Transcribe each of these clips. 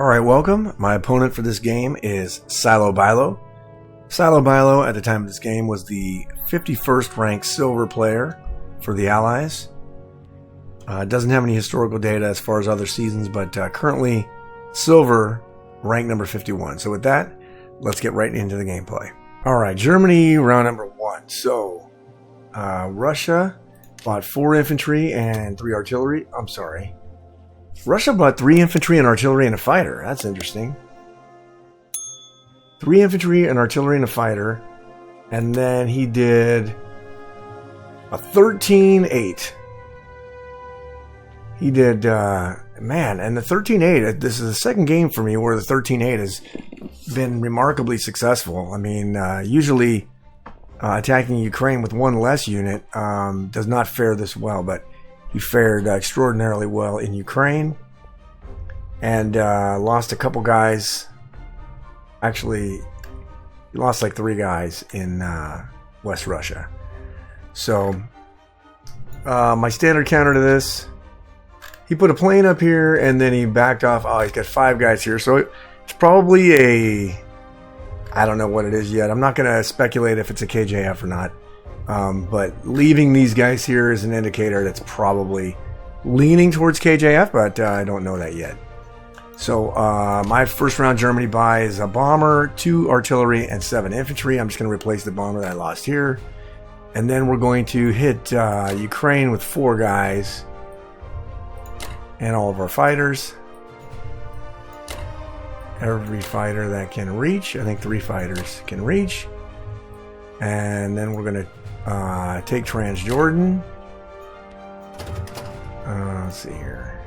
Alright, welcome. My opponent for this game is Silobilo. Silobilo, at the time of this game, was the 51st ranked silver player for the Allies. Doesn't have any historical data as far as other seasons, but currently silver, rank number 51. So with that, let's get right into the gameplay. Alright, Germany, round number 1. So, Russia bought 4 infantry and 3 artillery. I'm sorry. Russia bought 3 infantry and artillery and a fighter. That's interesting. 3 infantry and artillery and a fighter. And then he did a 13-8. He did, man, and the 13-8, this is the second game for me where the 13-8 has been remarkably successful. I mean, usually attacking Ukraine with 1 less unit does not fare this well, but he fared extraordinarily well in Ukraine and lost a couple guys. Actually, he lost like 3 guys in West Russia. So, my standard counter to this, he put a plane up here and then he backed off. Oh, he's got 5 guys here. So, it's probably a... I don't know what it is yet. I'm not going to speculate if it's a KJF or not. But leaving these guys here is an indicator that's probably leaning towards KJF, but I don't know that yet. So my first round Germany buy is a bomber, 2 artillery, and 7 infantry. I'm just going to replace the bomber that I lost here. And then we're going to hit Ukraine with 4 guys and all of our fighters. Every fighter that can reach. I think 3 fighters can reach. And then we're going to take Transjordan. Let's see here.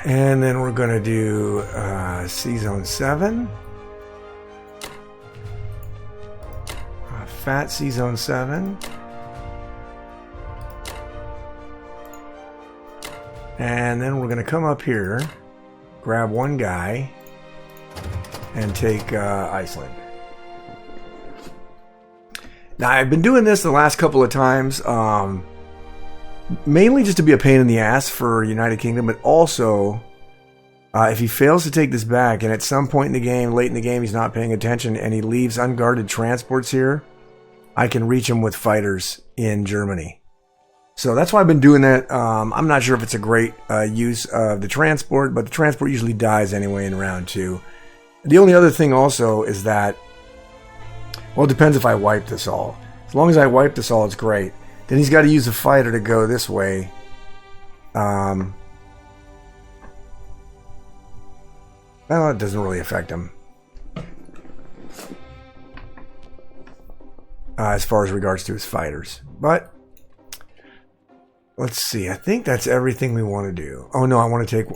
And then we're going to do C-Zone 7. Fat C-Zone 7. And then we're going to come up here, grab 1 guy, and take Iceland. Now, I've been doing this the last couple of times, mainly just to be a pain in the ass for United Kingdom, but also, if he fails to take this back, and at some point in the game, late in the game, he's not paying attention, and he leaves unguarded transports here, I can reach him with fighters in Germany. So that's why I've been doing that. I'm not sure if it's a great use of the transport, but the transport usually dies anyway in round 2. The only other thing also is that, well, it depends if I wipe this all. As long as I wipe this all, it's great. Then he's got to use a fighter to go this way. Well, it doesn't really affect him. As far as regards to his fighters. But, let's see. I think that's everything we want to do. Oh no, I want to take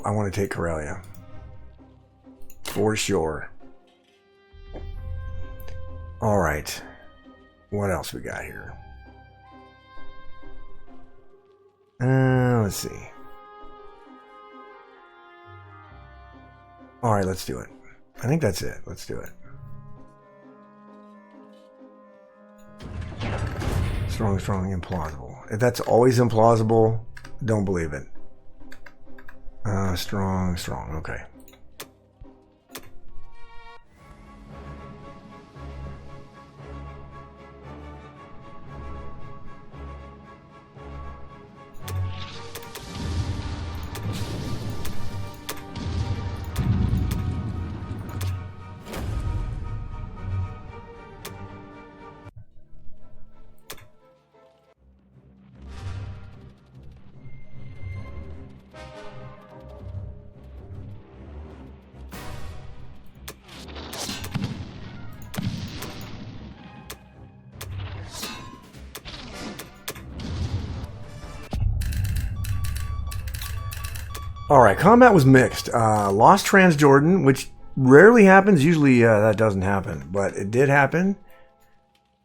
Karelia. For sure. Alright. What else we got here? Let's see. Alright, let's do it. I think that's it. Let's do it. Strong, implausible. If that's always implausible, don't believe it. Strong, okay. Alright, combat was mixed. Lost Transjordan, which rarely happens. Usually that doesn't happen, but it did happen.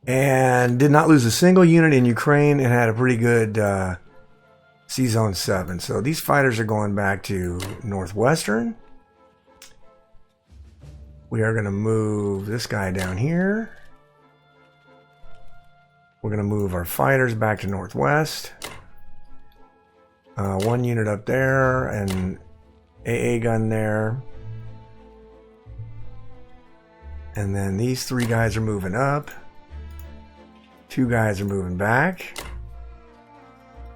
And did not lose a single unit in Ukraine and had a pretty good C-Zone 7. So these fighters are going back to Northwestern. We are going to move this guy down here. We're going to move our fighters back to Northwest. One unit up there, and AA gun there. And then these 3 guys are moving up. 2 guys are moving back.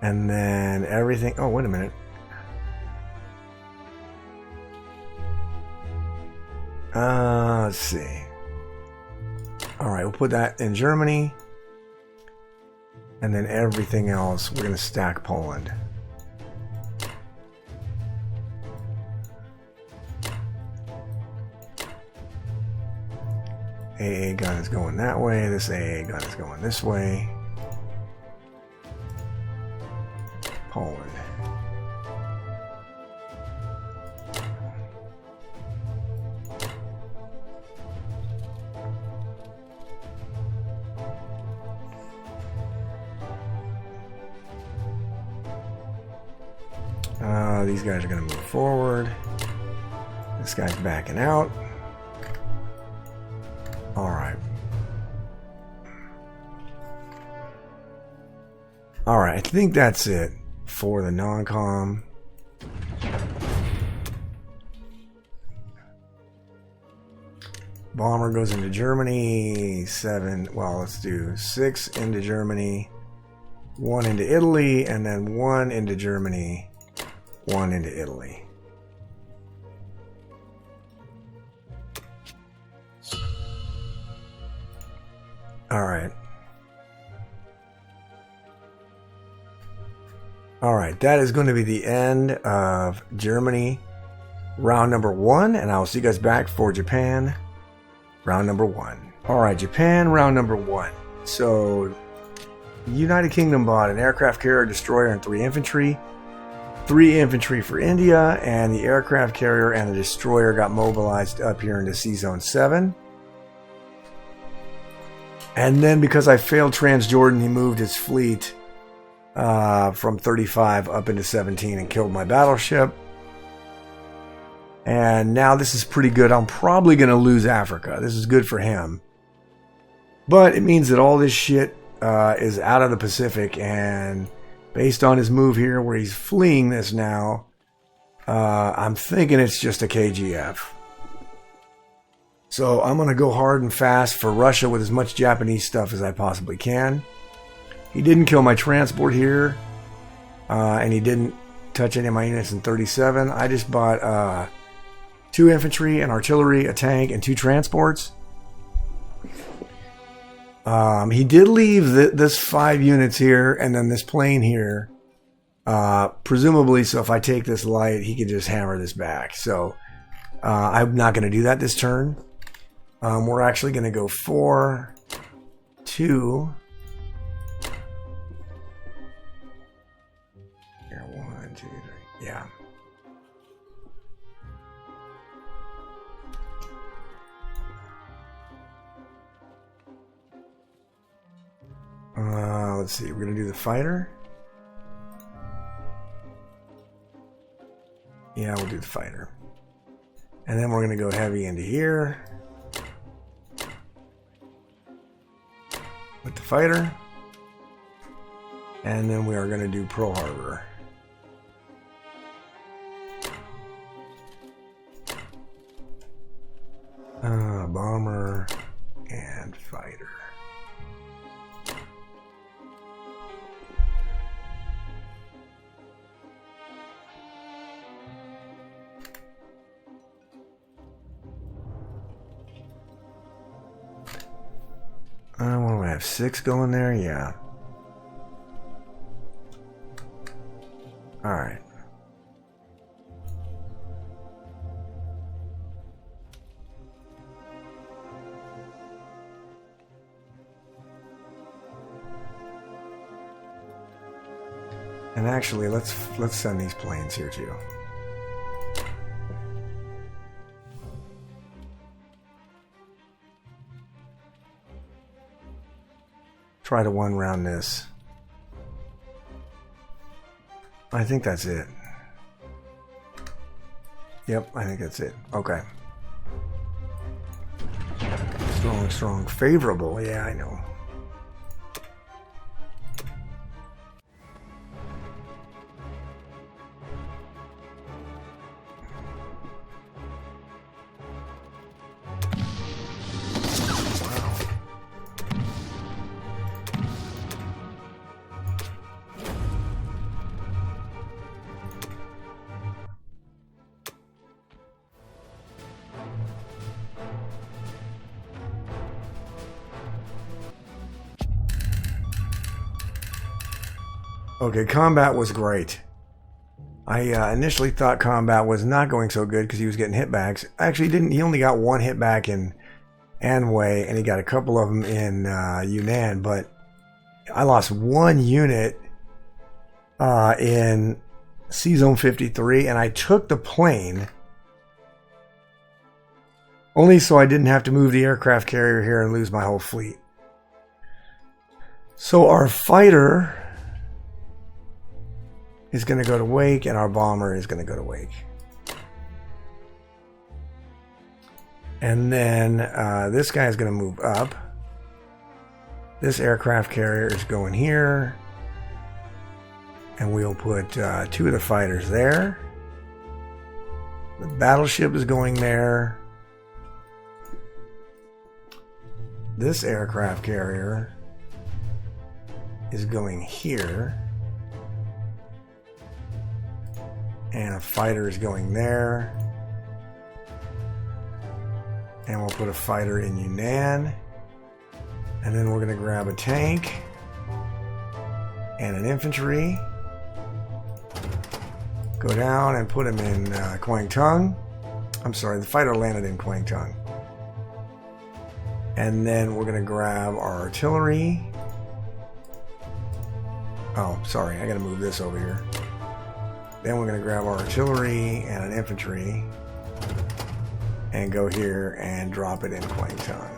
And then everything... Oh, wait a minute. Let's see. Alright, we'll put that in Germany. And then everything else, we're going to stack Poland. AA gun is going that way. This AA gun is going this way. Poland. These guys are going to move forward. This guy's backing out. Alright. Alright, I think that's it for the non-com. Bomber goes into Germany. 7, well, let's do 6 into Germany. 1 into Italy, and then 1 into Germany. 1 into Italy. Alright. Alright, that is going to be the end of Germany round number 1, and I will see you guys back for Japan round number 1. Alright, Japan round number 1. So, United Kingdom bought an aircraft carrier, destroyer, and 3 infantry. 3 infantry for India, and the aircraft carrier and the destroyer got mobilized up here into Sea Zone 7. And then because I failed Transjordan, he moved his fleet from 35 up into 17 and killed my battleship. And now this is pretty good. I'm probably going to lose Africa. This is good for him. But it means that all this shit is out of the Pacific, and based on his move here where he's fleeing this now, I'm thinking it's just a KGF. So I'm going to go hard and fast for Russia with as much Japanese stuff as I possibly can. He didn't kill my transport here, and he didn't touch any of my units in 37. I just bought 2 infantry, an artillery, a tank, and 2 transports. He did leave this 5 units here and then this plane here, presumably so if I take this light, he can just hammer this back. So I'm not going to do that this turn. We're actually going to go 4, 2. Here, 1, 2, 3. Yeah. Let's see. We're going to do the fighter. Yeah, we'll do the fighter. And then we're going to go heavy into here with the fighter. And then we are going to do Pearl Harbor. Bomber and fighter. What do I have? 6 going there? Yeah. Alright. And actually, let's send these planes here too. Try to 1 round this. I think that's it. Yep, I think that's it. Okay. Strong, strong. Favorable. Yeah, I know. Okay, combat was great. I initially thought combat was not going so good because he was getting hitbacks. Actually, didn't. He only got one hitback in Anhui, and he got a couple of them in Yunnan. But I lost one unit in C-Zone 53, and I took the plane only so I didn't have to move the aircraft carrier here and lose my whole fleet. So our fighter is going to go to Wake, and our bomber is going to go to Wake. And then this guy is going to move up. This aircraft carrier is going here. And we'll put 2 of the fighters there. The battleship is going there. This aircraft carrier is going here. And a fighter is going there. And we'll put a fighter in Yunnan. And then we're going to grab a tank and an infantry. Go down and put him in Kwangtung. I'm sorry, the fighter landed in Kwangtung. And then we're going to grab our artillery. Oh, sorry, I got to move this over here. Then we're going to grab our artillery and an infantry and go here and drop it in Kwangtung.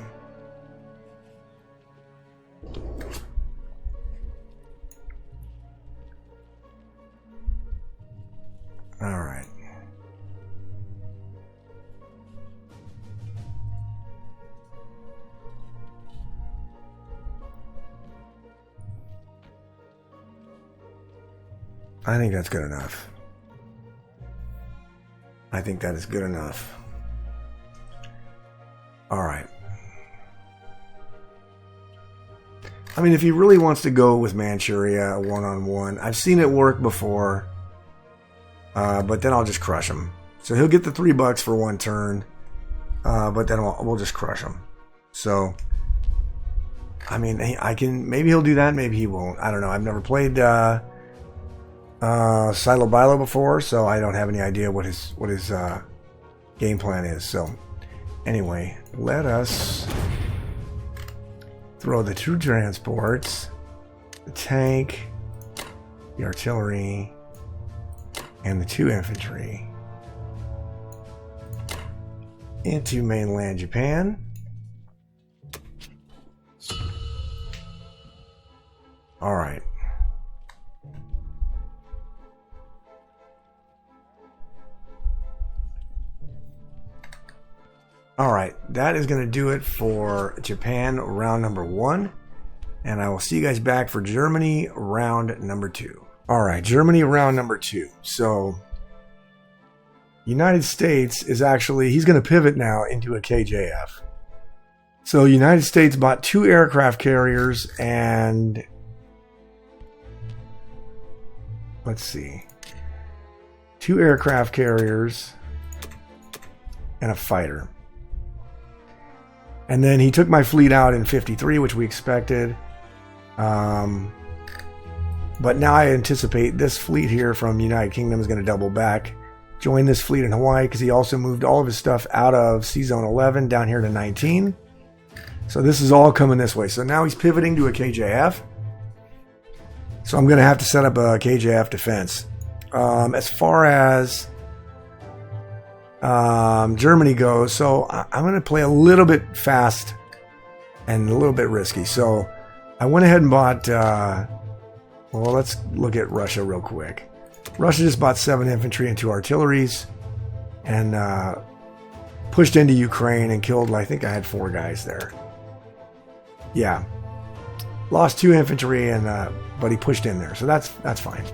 All right. I think that's good enough. I think that is good enough. All right. I mean, if he really wants to go with Manchuria one-on-one, I've seen it work before, but then I'll just crush him. So he'll get the $3 for one turn, but then we'll just crush him. So, I mean, I can. Maybe he'll do that. Maybe he won't. I don't know. I've never played Silobilo before, so I don't have any idea what his game plan is. So, anyway, let us throw the 2 transports, the tank, the artillery, and the 2 infantry into mainland Japan. All right. All right, that is going to do it for Japan round number 1. And I will see you guys back for Germany round number 2. All right, Germany round number 2. So, United States is actually, he's going to pivot now into a KJF. So, United States bought 2 aircraft carriers and, let's see, 2 aircraft carriers and a fighter. And then he took my fleet out in 53, which we expected. But now I anticipate this fleet here from United Kingdom is going to double back, join this fleet in Hawaii, because he also moved all of his stuff out of C-Zone 11 down here to 19. So this is all coming this way. So now he's pivoting to a KJF. So I'm going to have to set up a KJF defense. As far as Germany goes, so I'm going to play a little bit fast and a little bit risky. So I went ahead and bought, well, let's look at Russia real quick. Russia just bought 7 infantry and 2 artilleries and pushed into Ukraine and killed, I think I had 4 guys there. Yeah. Lost 2 infantry, and but he pushed in there, so that's fine.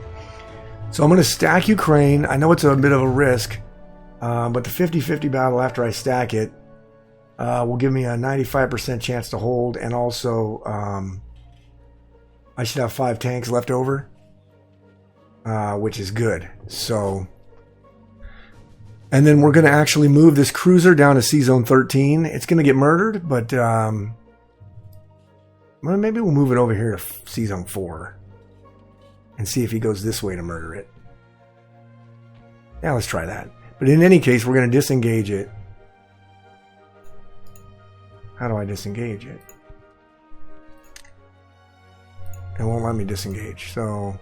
So I'm going to stack Ukraine. I know it's a bit of a risk, but the 50-50 battle after I stack it will give me a 95% chance to hold, and also I should have 5 tanks left over, which is good. So, and then we're going to actually move this cruiser down to C-Zone 13. It's going to get murdered, but well, maybe we'll move it over here to C-Zone 4. and see if he goes this way to murder it. Yeah, let's try that. But in any case, we're going to disengage it. How do I disengage it? It won't let me disengage, so...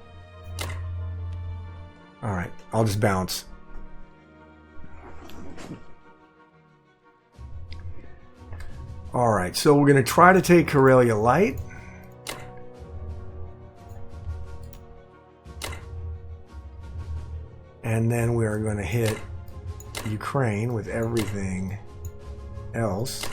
Alright, I'll just bounce. Alright, so we're going to try to take Karelia Light. And then we are going to hit Ukraine with everything else.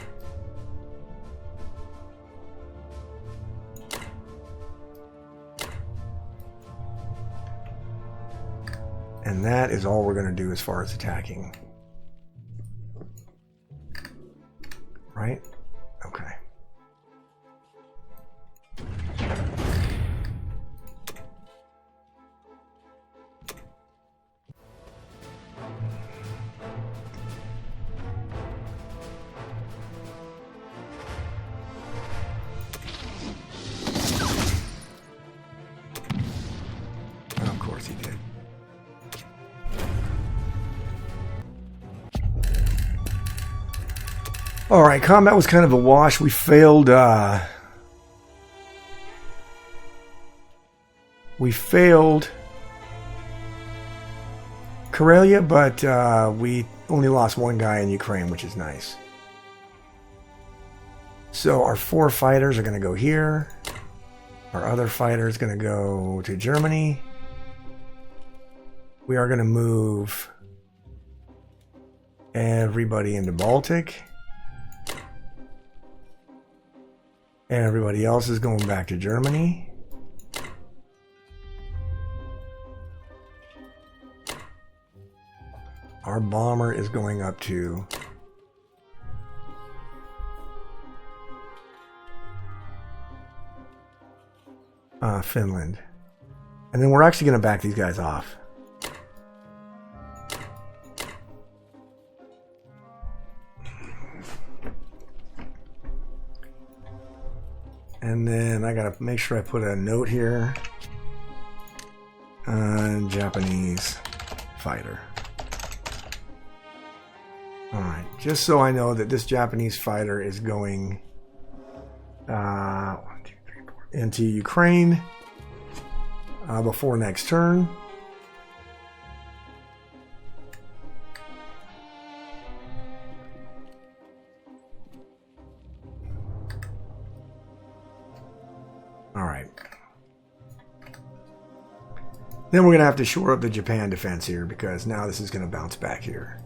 And that is all we're going to do as far as attacking. Right? Okay. Of course he did. Alright, combat was kind of a wash. We failed, Karelia, but we only lost one guy in Ukraine, which is nice. So our 4 fighters are going to go here. Our other fighter is going to go to Germany. We are going to move everybody into Baltic. And everybody else is going back to Germany. Our bomber is going up to Finland. And then we're actually going to back these guys off. And then I gotta make sure I put a note here on Japanese fighter. Alright, just so I know that this Japanese fighter is going 1, 2, 3, 4, into Ukraine before next turn. Alright. Then we're going to have to shore up the Japan defense here because now this is going to bounce back here.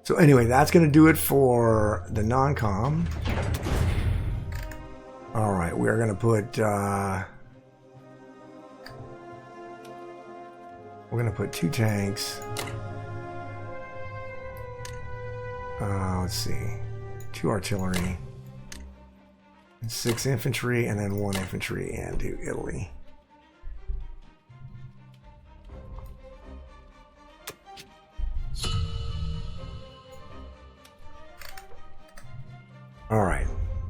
So anyway, that's going to do it for the non-com. Alright, we're going to put... we're going to put 2 tanks. Let's see. 2 artillery. 6 infantry, and then 1 infantry into Italy. Alright,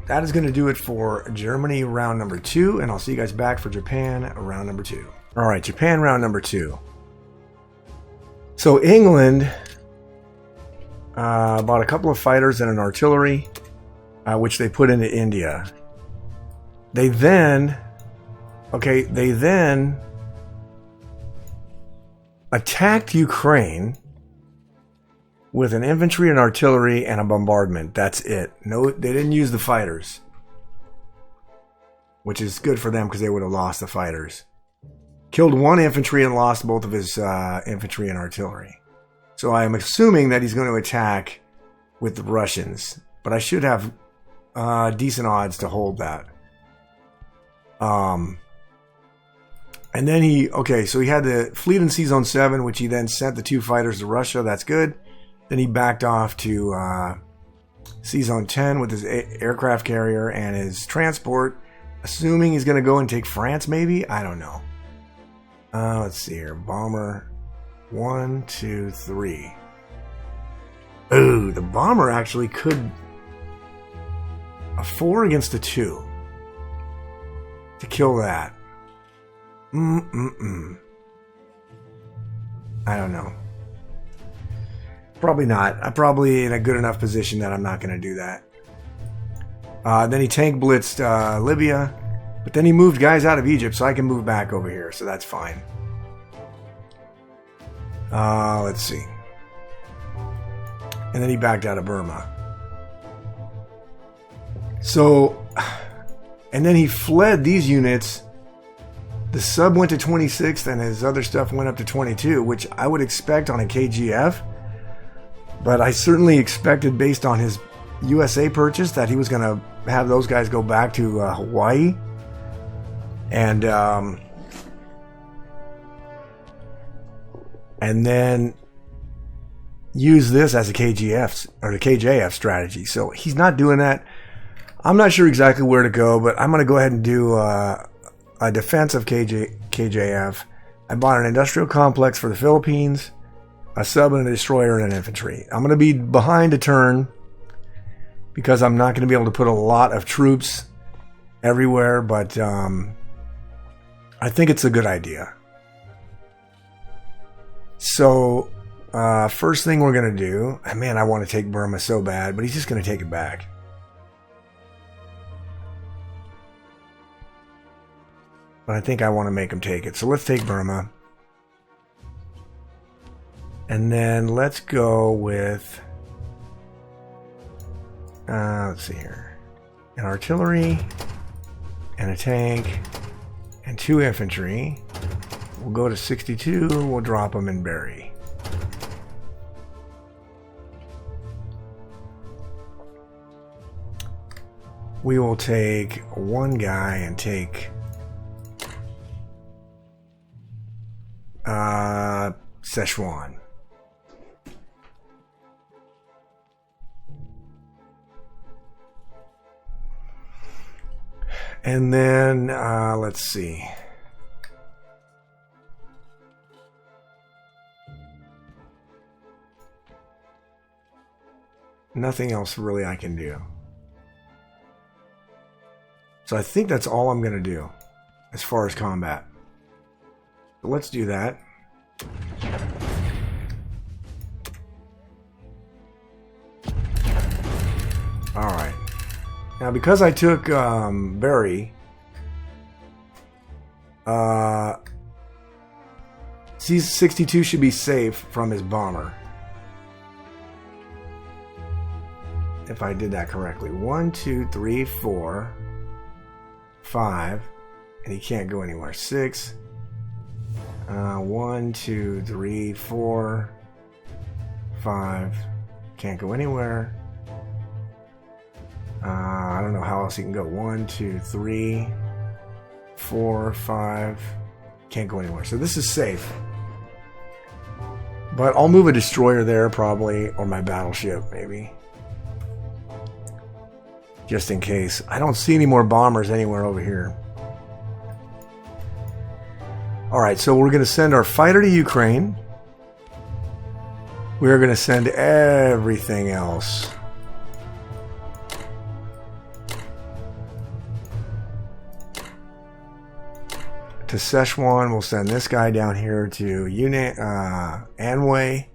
that is going to do it for Germany round number 2, and I'll see you guys back for Japan round number 2. Alright, Japan round number 2. So England bought a couple of fighters and an artillery, which they put into India. They then attacked Ukraine with an infantry and artillery and a bombardment. That's it. No, they didn't use the fighters, which is good for them because they would have lost the fighters. Killed 1 infantry and lost both of his infantry and artillery. So I am assuming that he's going to attack with the Russians, but I should have decent odds to hold that. And then so he had the fleet in Sea Zone 7, which he then sent the 2 fighters to Russia. That's good. Then he backed off to Sea Zone 10 with his aircraft carrier and his transport, assuming he's going to go and take France, maybe? I don't know. Let's see here. Bomber 1, 2, 3. Ooh, the bomber actually could... A 4 against a 2 to kill that. I don't know. Probably not. I'm probably in a good enough position that I'm not going to do that. Then he tank blitzed Libya, but then he moved guys out of Egypt, so I can move back over here, so that's fine. Let's see. And then he backed out of Burma. So, and then he fled these units. The sub went to 26th, and his other stuff went up to 22, which I would expect on a KGF. But I certainly expected, based on his USA purchase, that he was going to have those guys go back to Hawaii. And then use this as a KGF or the KJF strategy. So he's not doing that. I'm not sure exactly where to go, but I'm going to go ahead and do a defense of KJF. I bought an industrial complex for the Philippines, a sub and a destroyer and an infantry. I'm going to be behind a turn because I'm not going to be able to put a lot of troops everywhere, but I think it's a good idea. So, first thing we're going to do, man, I want to take Burma so bad, but he's just going to take it back. But I think I want to make him take it. So let's take Burma. And then let's go with, let's see here, an artillery and a tank and 2 infantry. We'll go to 62. We'll drop them in Berry. We will take one guy and take Szechuan. And then let's see. Nothing else really I can do. So I think that's all I'm going to do as far as combat. So let's do that. Alright. Now because I took Berry, C-62 should be safe from his bomber. If I did that correctly. 1, 2, 3, 4, 5, and he can't go anywhere. 6. 1, 2, 3, 4, 5. Can't go anywhere. I don't know how else he can go. 1, 2, 3, 4, 5. Can't go anywhere. So this is safe. But I'll move a destroyer there probably, or my battleship maybe. Just in case. I don't see any more bombers anywhere over here. Alright, so we're going to send our fighter to Ukraine. We're going to send everything else to Szechuan. We'll send this guy down here to Anhui.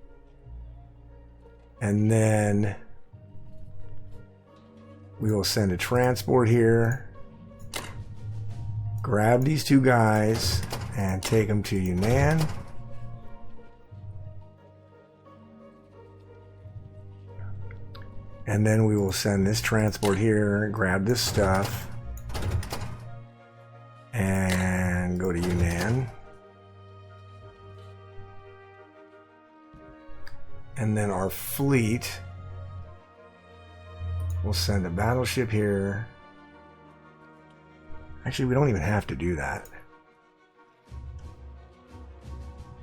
And then we will send a transport here. Grab these 2 guys and take them to Yunnan. And then we will send this transport here, grab this stuff, and go to Yunnan. And then our fleet, we'll send a battleship here. Actually, we don't even have to do that.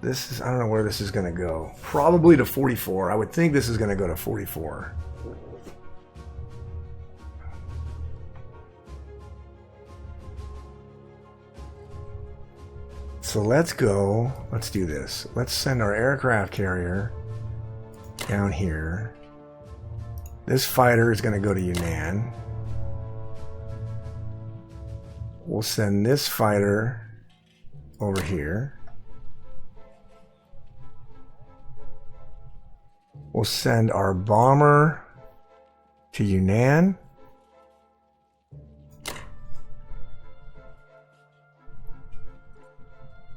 This is, I don't know where this is going to go. Probably to 44. I would think this is going to go to 44. So let's go. Let's do this. Let's send our aircraft carrier down here. This fighter is going to go to Yunnan. We'll send this fighter over here. We'll send our bomber to Yunnan.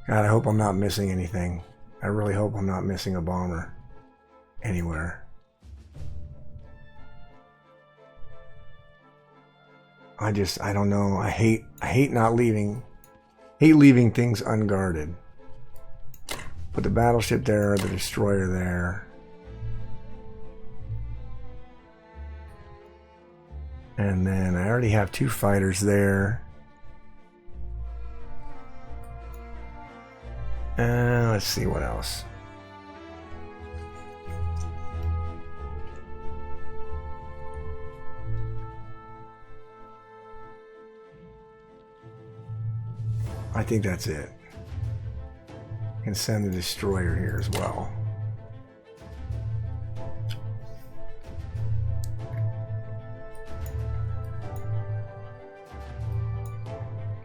God, I hope I'm not missing anything. I really hope I'm not missing a bomber anywhere. I don't know. I hate leaving things unguarded. Put the battleship there, the destroyer there. And then I already have 2 fighters there. Let's see what else. I think that's it. I can send the destroyer here as well.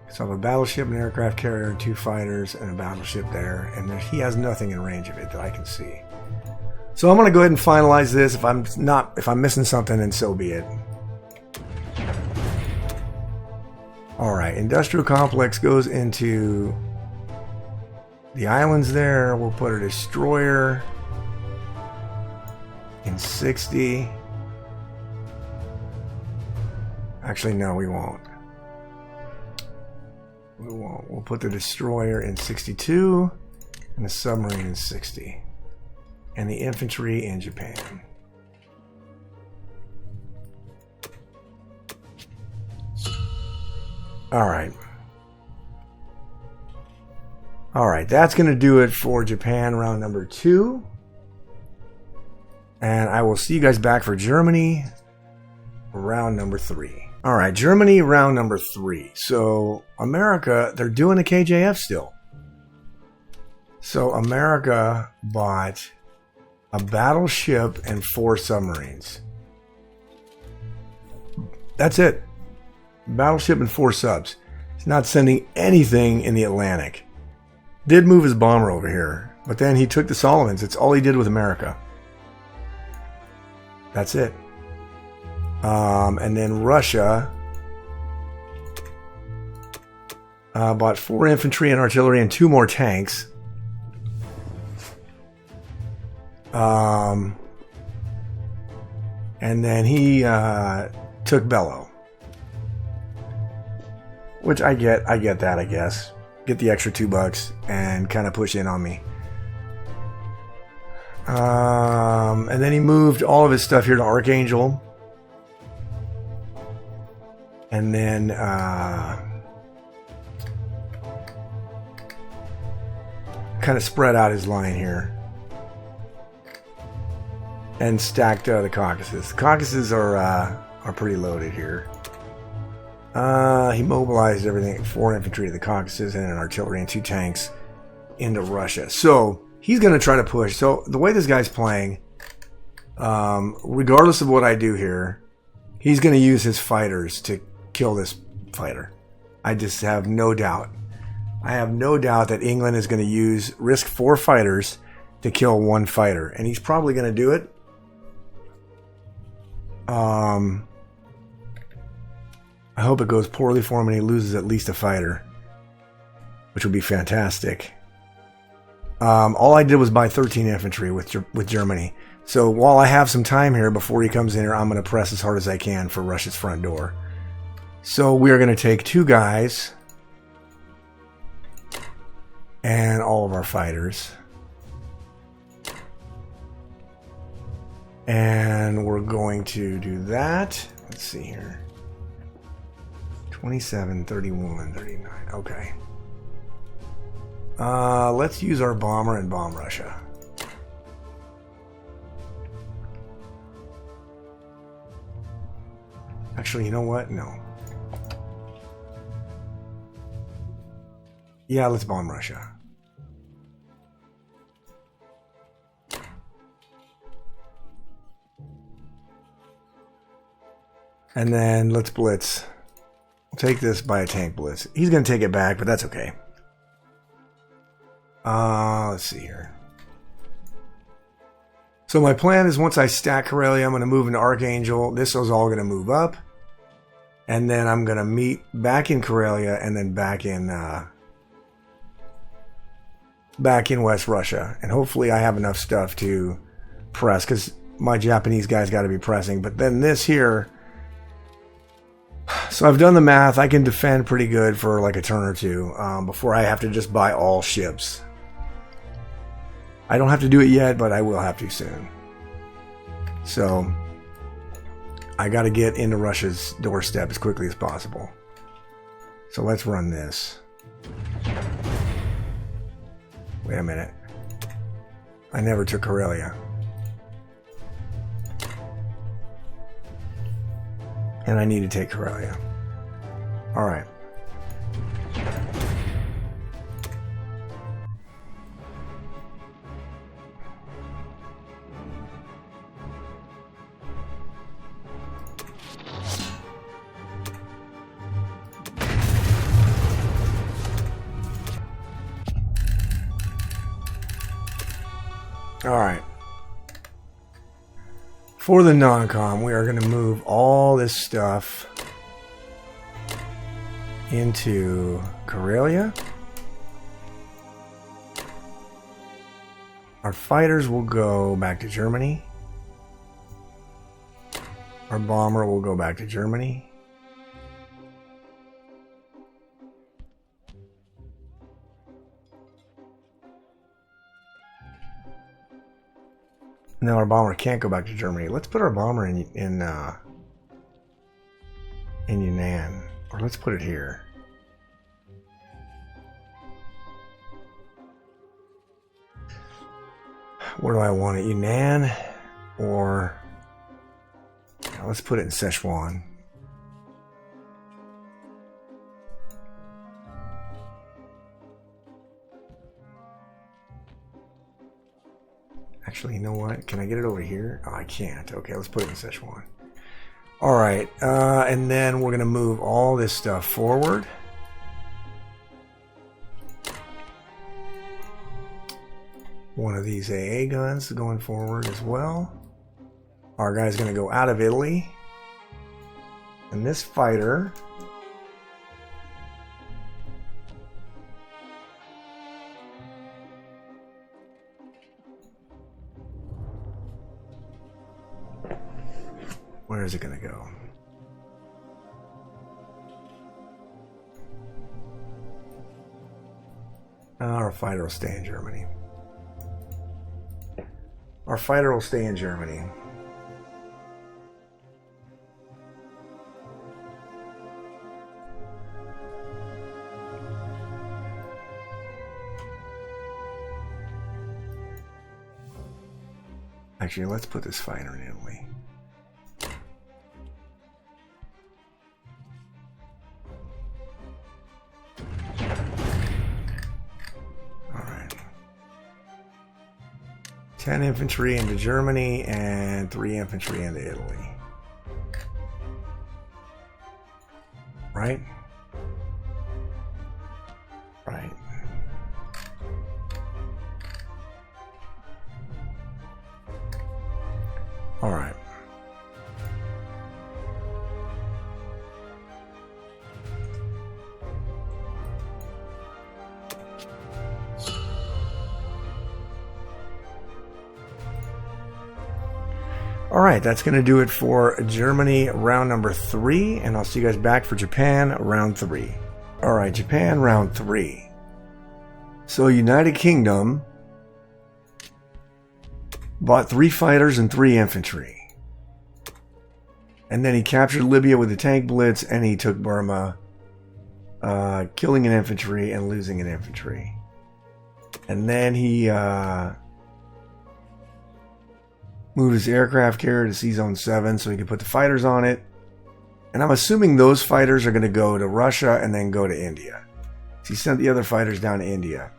So I have a battleship, an aircraft carrier, and 2 fighters, and a battleship there. And he has nothing in range of it that I can see. So I'm going to go ahead and finalize this. If I'm missing something, then so be it. All right, industrial complex goes into the islands there. We'll put a destroyer in 60. Actually, no, we won't. We'll put the destroyer in 62 and the submarine in 60 and the infantry in Japan. All right, that's going to do it for Japan round number 2. And I will see you guys back for Germany round number 3. All right, Germany round number 3. So America, they're doing the KJF still. So America bought a battleship and 4 submarines. That's it. Battleship and 4 subs. He's not sending anything in the Atlantic. Did move his bomber over here, but then he took the Solomons. It's all he did with America. That's it. And then Russia bought 4 infantry and artillery and 2 more tanks. And then he took Bellow. Which I get that, I guess. Get the extra $2 and kind of push in on me. And then he moved all of his stuff here to Archangel. And then kind of spread out his line here. And stacked the Caucasus. The Caucasus are pretty loaded here. He mobilized everything, 4 infantry to the Caucasus and an artillery and 2 tanks into Russia. So he's going to try to push. So the way this guy's playing, regardless of what I do here, he's going to use his fighters to kill this fighter. I just have no doubt. I have no doubt that England is going to risk 4 fighters to kill 1 fighter. And he's probably going to do it. I hope it goes poorly for him and he loses at least a fighter, which would be fantastic. All I did was buy 13 infantry with Germany. So while I have some time here before he comes in here, I'm going to press as hard as I can for Russia's front door. So we're going to take 2 guys and all of our fighters. And we're going to do that. Let's see here. 27, 31, 39. Okay. Let's use our bomber and bomb Russia. Actually, you know what? No. Yeah, let's bomb Russia. And then let's blitz. We'll take this by a tank blitz. He's going to take it back, but that's okay. Let's see here. So my plan is once I stack Karelia, I'm going to move into Archangel. This is all going to move up. And then I'm going to meet back in Karelia and then back in West Russia. And hopefully I have enough stuff to press, because my Japanese guys got to be pressing. But then this here... So I've done the math. I can defend pretty good for like a turn or two before I have to just buy all ships. I don't have to do it yet, but I will have to soon. So I got to get into Russia's doorstep as quickly as possible. So let's run this. Wait a minute. I never took Karelia. And I need to take Karelia. Alright. Alright. For the non-com, we are going to move all this stuff into Karelia. Our fighters will go back to Germany. Our bomber will go back to Germany. No, our bomber can't go back to Germany. Let's put our bomber in Yunnan. Or let's put it here. Where do I want it? Yunnan? Or... let's put it in Sichuan. Actually, you know what? Can I get it over here? Oh, I can't. Okay, let's put it in Sichuan. Alright, and then we're going to move all this stuff forward. One of these AA guns going forward as well. Our guy's going to go out of Italy. And this fighter... where is it going to go? Our fighter will stay in Germany. Our fighter will stay in Germany. Actually, let's put this fighter in Italy. Alright. 10 infantry into Germany and 3 infantry into Italy. Right? Right. All right. All right, that's going to do it for Germany round number 3, and I'll see you guys back for Japan round 3. All right, Japan round 3. So United Kingdom bought 3 fighters and 3 infantry. And then he captured Libya with a tank blitz, and he took Burma, killing an infantry and losing an infantry. And then he moved his aircraft carrier to Sea Zone 7 so he could put the fighters on it. And I'm assuming those fighters are going to go to Russia and then go to India. So he sent the other fighters down to India.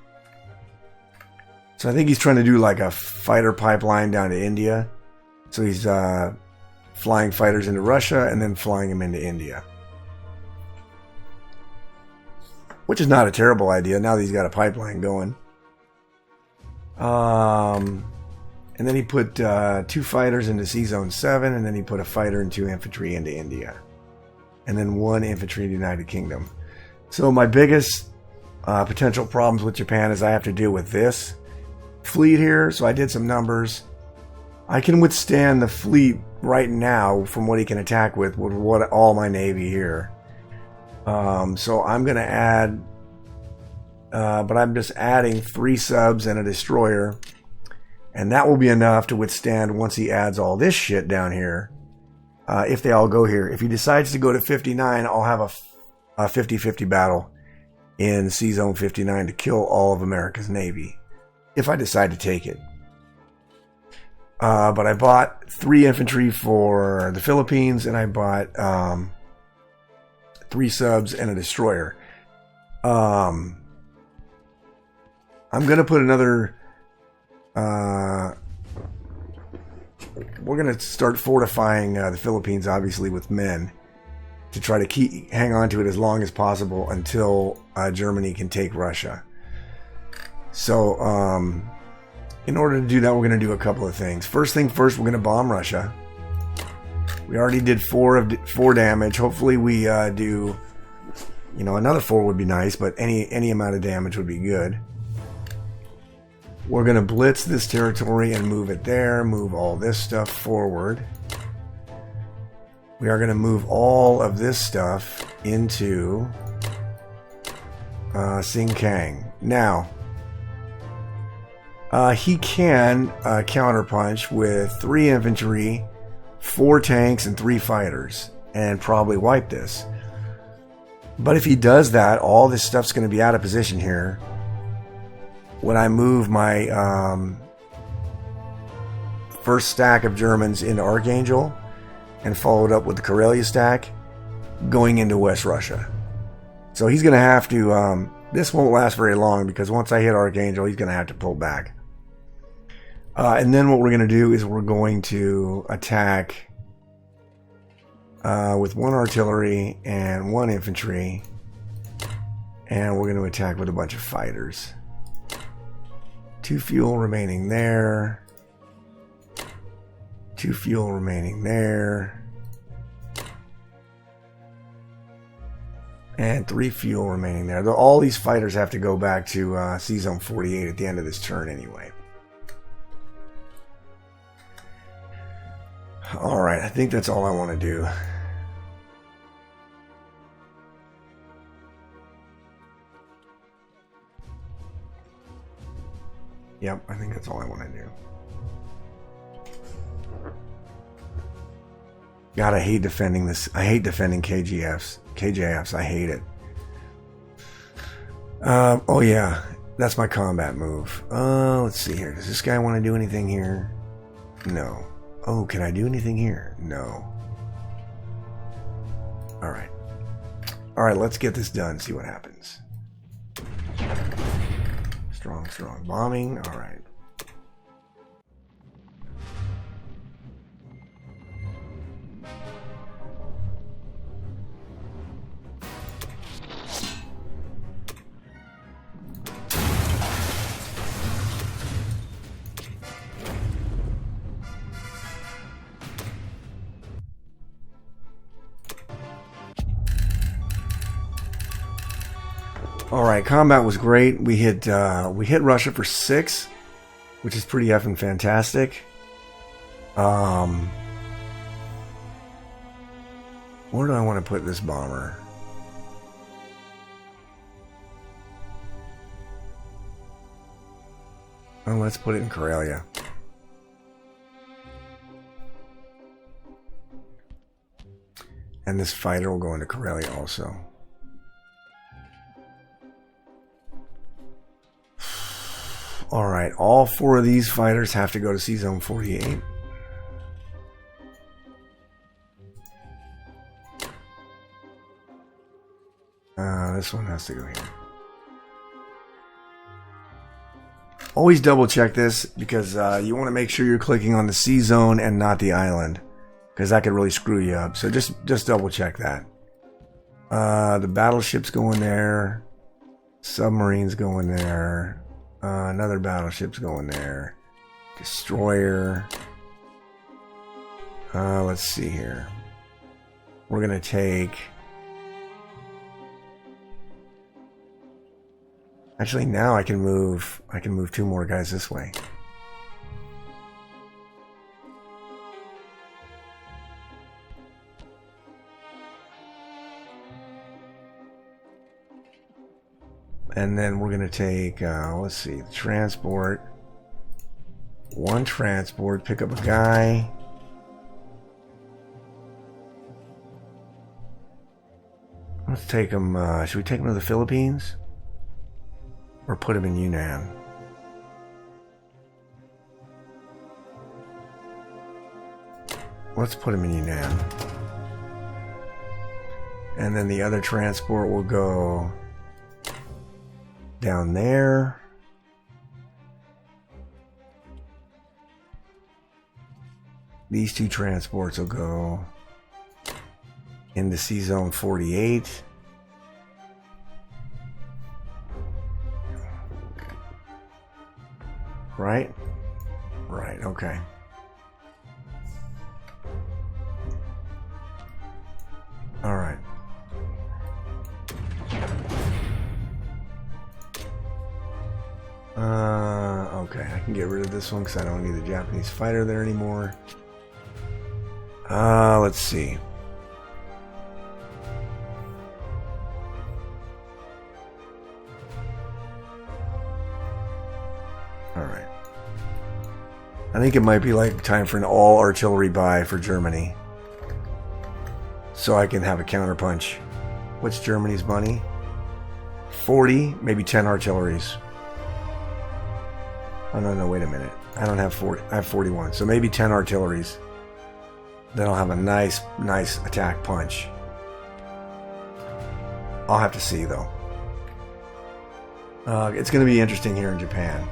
So I think he's trying to do like a fighter pipeline down to India. So he's flying fighters into Russia and then flying them into India. Which is not a terrible idea now that he's got a pipeline going. And then he put 2 fighters into Sea Zone 7, and then he put a fighter and 2 infantry into India. And then 1 infantry in the United Kingdom. So my biggest potential problems with Japan is I have to deal with this fleet here. So I did some numbers. I can withstand the fleet right now from what he can attack with what all my navy here. So I'm going to add, but I'm just adding 3 subs and a destroyer. And that will be enough to withstand once he adds all this shit down here. If they all go here. If he decides to go to 59, I'll have a 50-50 battle in Sea Zone 59 to kill all of America's Navy. If I decide to take it. But I bought 3 infantry for the Philippines, and I bought 3 subs and a destroyer. I'm going to put another... we're going to start fortifying the Philippines, obviously, with men to try to hang on to it as long as possible until Germany can take Russia. So, in order to do that, we're going to do a couple of things. First thing first, we're going to bomb Russia. We already did 4 damage. Hopefully we do, another 4 would be nice, but any amount of damage would be good. We're going to blitz this territory and move it there, move all this stuff forward. We are going to move all of this stuff into Xingkang. Now, he can counterpunch with 3 infantry, 4 tanks, and 3 fighters, and probably wipe this. But if he does that, all this stuff's going to be out of position here. When I move my first stack of Germans into Archangel and followed up with the Karelia stack going into West Russia. So he's going to have to, this won't last very long because once I hit Archangel, he's going to have to pull back. And then what we're going to do is we're going to attack with 1 artillery and 1 infantry. And we're going to attack with a bunch of fighters. 2 fuel remaining there. 2 fuel remaining there. And 3 fuel remaining there. All these fighters have to go back to Sea Zone 48 at the end of this turn anyway. Alright, I think that's all I want to do. Yep, I think that's all I want to do. God, I hate defending this. I hate defending KJFs. I hate it. Oh yeah, that's my combat move. Let's see here. Does this guy want to do anything here? No. Oh, can I do anything here? No. Alright. Alright, let's get this done, see what happens. Strong bombing. All right. All right, combat was great. We hit Russia for 6, which is pretty effing fantastic. Where do I want to put this bomber? Well, let's put it in Karelia. And this fighter will go into Karelia also. Alright, all 4 of these fighters have to go to Sea Zone 48. This one has to go here. Always double check this because you want to make sure you're clicking on the Sea Zone and not the island, because that could really screw you up. So just double check that. The battleships go in there. Submarines go in there. Another battleship's going there. Destroyer. Let's see here. We're gonna take... Actually, now I can move 2 more guys this way. And then we're gonna take, let's see, transport. 1 transport, pick up a guy. Let's take him, should we take him to the Philippines? Or put him in Yunnan? Let's put him in Yunnan. And then the other transport will go down there. These 2 transports will go into Sea Zone 48. Right? Right, okay. Alright. Okay, I can get rid of this one because I don't need the Japanese fighter there anymore. Let's see. Alright. I think it might be like time for an all artillery buy for Germany. So I can have a counterpunch. What's Germany's money? 40, maybe 10 artilleries. Oh, no, wait a minute. I don't have 40. I have 41. So maybe 10 artilleries. Then I'll have a nice attack punch. I'll have to see, though. It's going to be interesting here in Japan.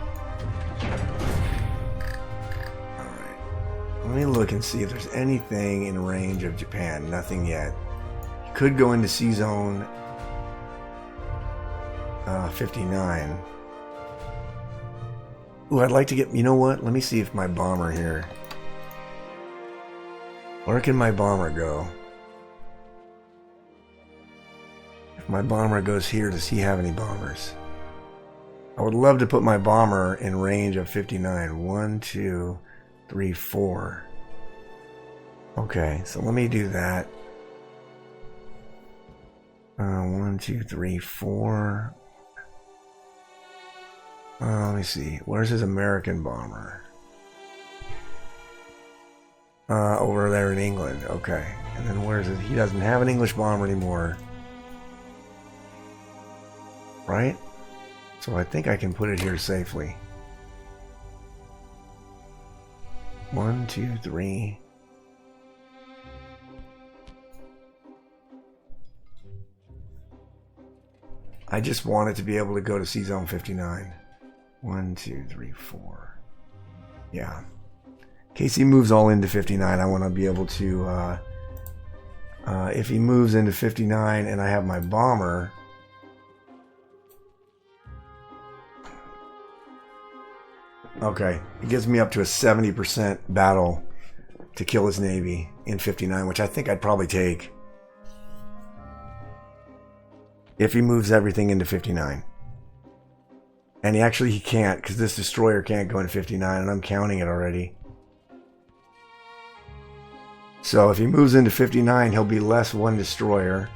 Alright. Let me look and see if there's anything in range of Japan. Nothing yet. Could go into Sea Zone 59. Ooh, I'd like to get... You know what? Let me see if my bomber here... Where can my bomber go? If my bomber goes here, does he have any bombers? I would love to put my bomber in range of 59. 1, 2, 3, 4. Okay, so let me do that. 1, 2, 3, 4. Let me see. Where's his American bomber? Over there in England. Okay. And then where's it? He doesn't have an English bomber anymore. Right? So I think I can put it here safely. 1, 2, 3. I just want it to be able to go to Sea Zone 59. 1, 2, 3, 4. Yeah. In case he moves all into 59, I want to be able to... if he moves into 59 and I have my bomber... Okay, it gives me up to a 70% battle to kill his navy in 59, which I think I'd probably take if he moves everything into 59. And he can't, because this destroyer can't go into 59, and I'm counting it already. So if he moves into 59, he'll be less 1 destroyer.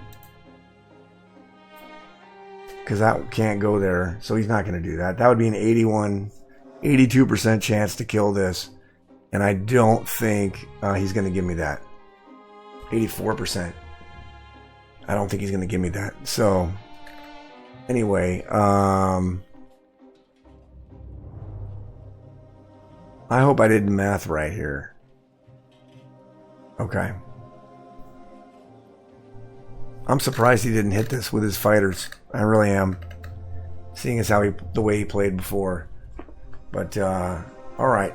Because that can't go there, so he's not going to do that. That would be an 82% chance to kill this. And I don't think he's going to give me that. 84%. I don't think he's going to give me that. So, anyway, I hope I did the math right here. Okay. I'm surprised he didn't hit this with his fighters. I really am. Seeing as how the way he played before. But, alright.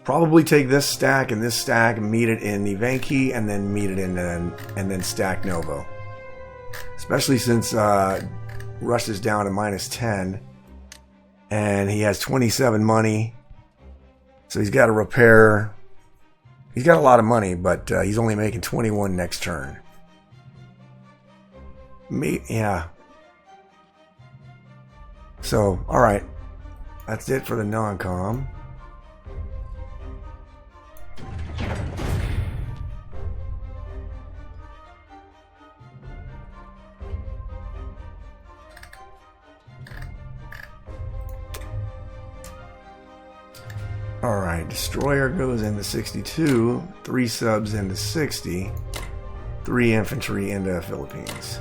Probably take this stack and this stack and meet it in Ivanki and then meet it in and then stack Novo. Especially since Russia's down to -10. And he has 27 money. So he's got to repair. He's got a lot of money, but he's only making 21 next turn. Yeah. So, alright. That's it for the non-com. Alright, destroyer goes into 62, 3 subs into 60, 3 infantry into Philippines.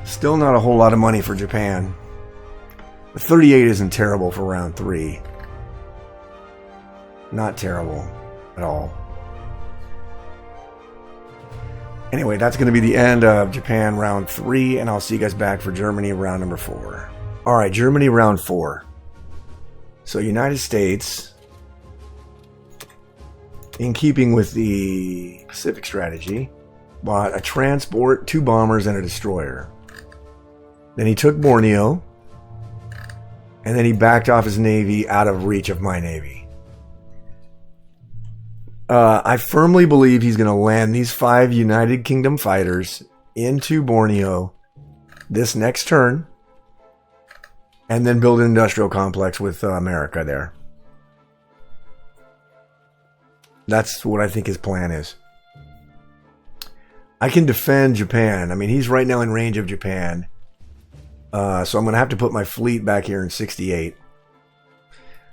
Still not a whole lot of money for Japan. But 38 isn't terrible for round 3. Not terrible at all. Anyway, that's going to be the end of Japan round 3, and I'll see you guys back for Germany round number 4. Alright, Germany round 4. So United States, in keeping with the Pacific strategy, bought a transport, 2 bombers, and a destroyer. Then he took Borneo, and then he backed off his navy out of reach of my navy. I firmly believe he's going to land these 5 United Kingdom fighters into Borneo this next turn, and then build an industrial complex with America there. That's what I think his plan is. I can defend Japan. I mean, he's right now in range of Japan. So I'm going to have to put my fleet back here in 68.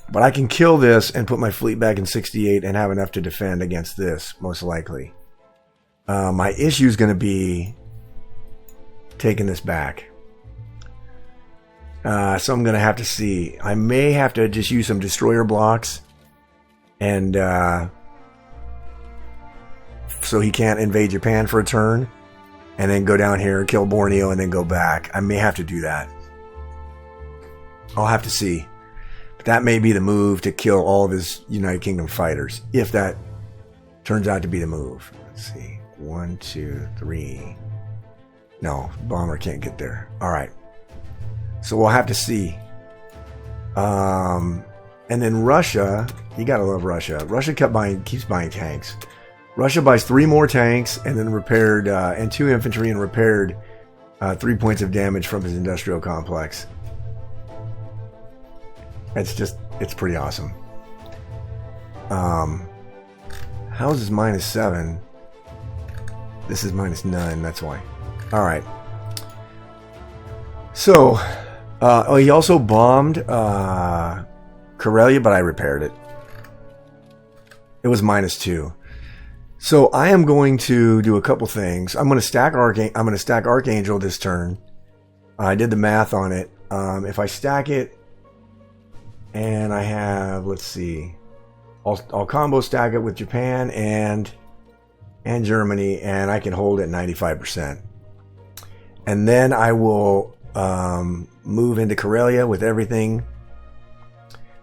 But I can kill this and put my fleet back in 68 and have enough to defend against this, most likely. My issue is going to be taking this back. So I'm going to have to see. I may have to just use some destroyer blocks. And so he can't invade Japan for a turn. And then go down here, kill Borneo, and then go back. I may have to do that. I'll have to see. That may be the move to kill all of his United Kingdom fighters, if that turns out to be the move. Let's see. 1, 2, 3. No, bomber can't get there. All right. So we'll have to see. And then Russia, you gotta love Russia. Russia keeps buying tanks. Russia buys 3 more tanks and then repaired, and 2 infantry and repaired 3 points of damage from his industrial complex. It's pretty awesome. How's his -7? This is -9, that's why. Alright. So, he also bombed Karelia, but I repaired it. It was -2. So I am going to do a couple things. I'm going to stack Archangel this turn. I did the math on it. If I stack it, and I have, let's see, I'll combo stack it with Japan and Germany, and I can hold it 95%. And then I will move into Karelia with everything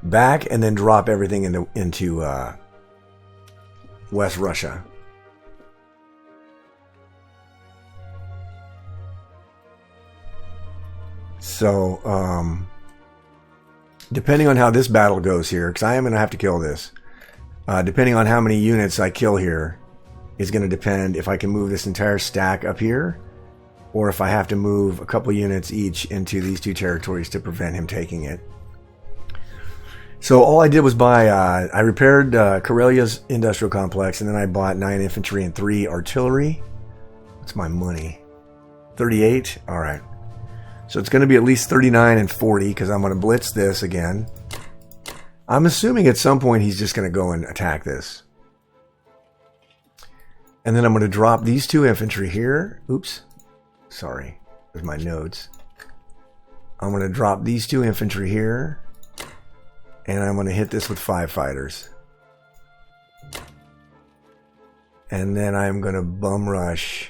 back, and then drop everything into West Russia. So, depending on how this battle goes here, because I am going to have to kill this, depending on how many units I kill here, is going to depend if I can move this entire stack up here, or if I have to move a couple units each into these 2 territories to prevent him taking it. So all I did was buy, I repaired Karelia's industrial complex, and then I bought 9 infantry and 3 artillery. What's my money? 38? Alright. So it's going to be at least 39 and 40, because I'm going to blitz this again. I'm assuming at some point he's just going to go and attack this. And then I'm going to drop these 2 infantry here. Oops. Sorry. There's my notes. I'm going to drop these 2 infantry here. And I'm going to hit this with 5 fighters. And then I'm going to bum rush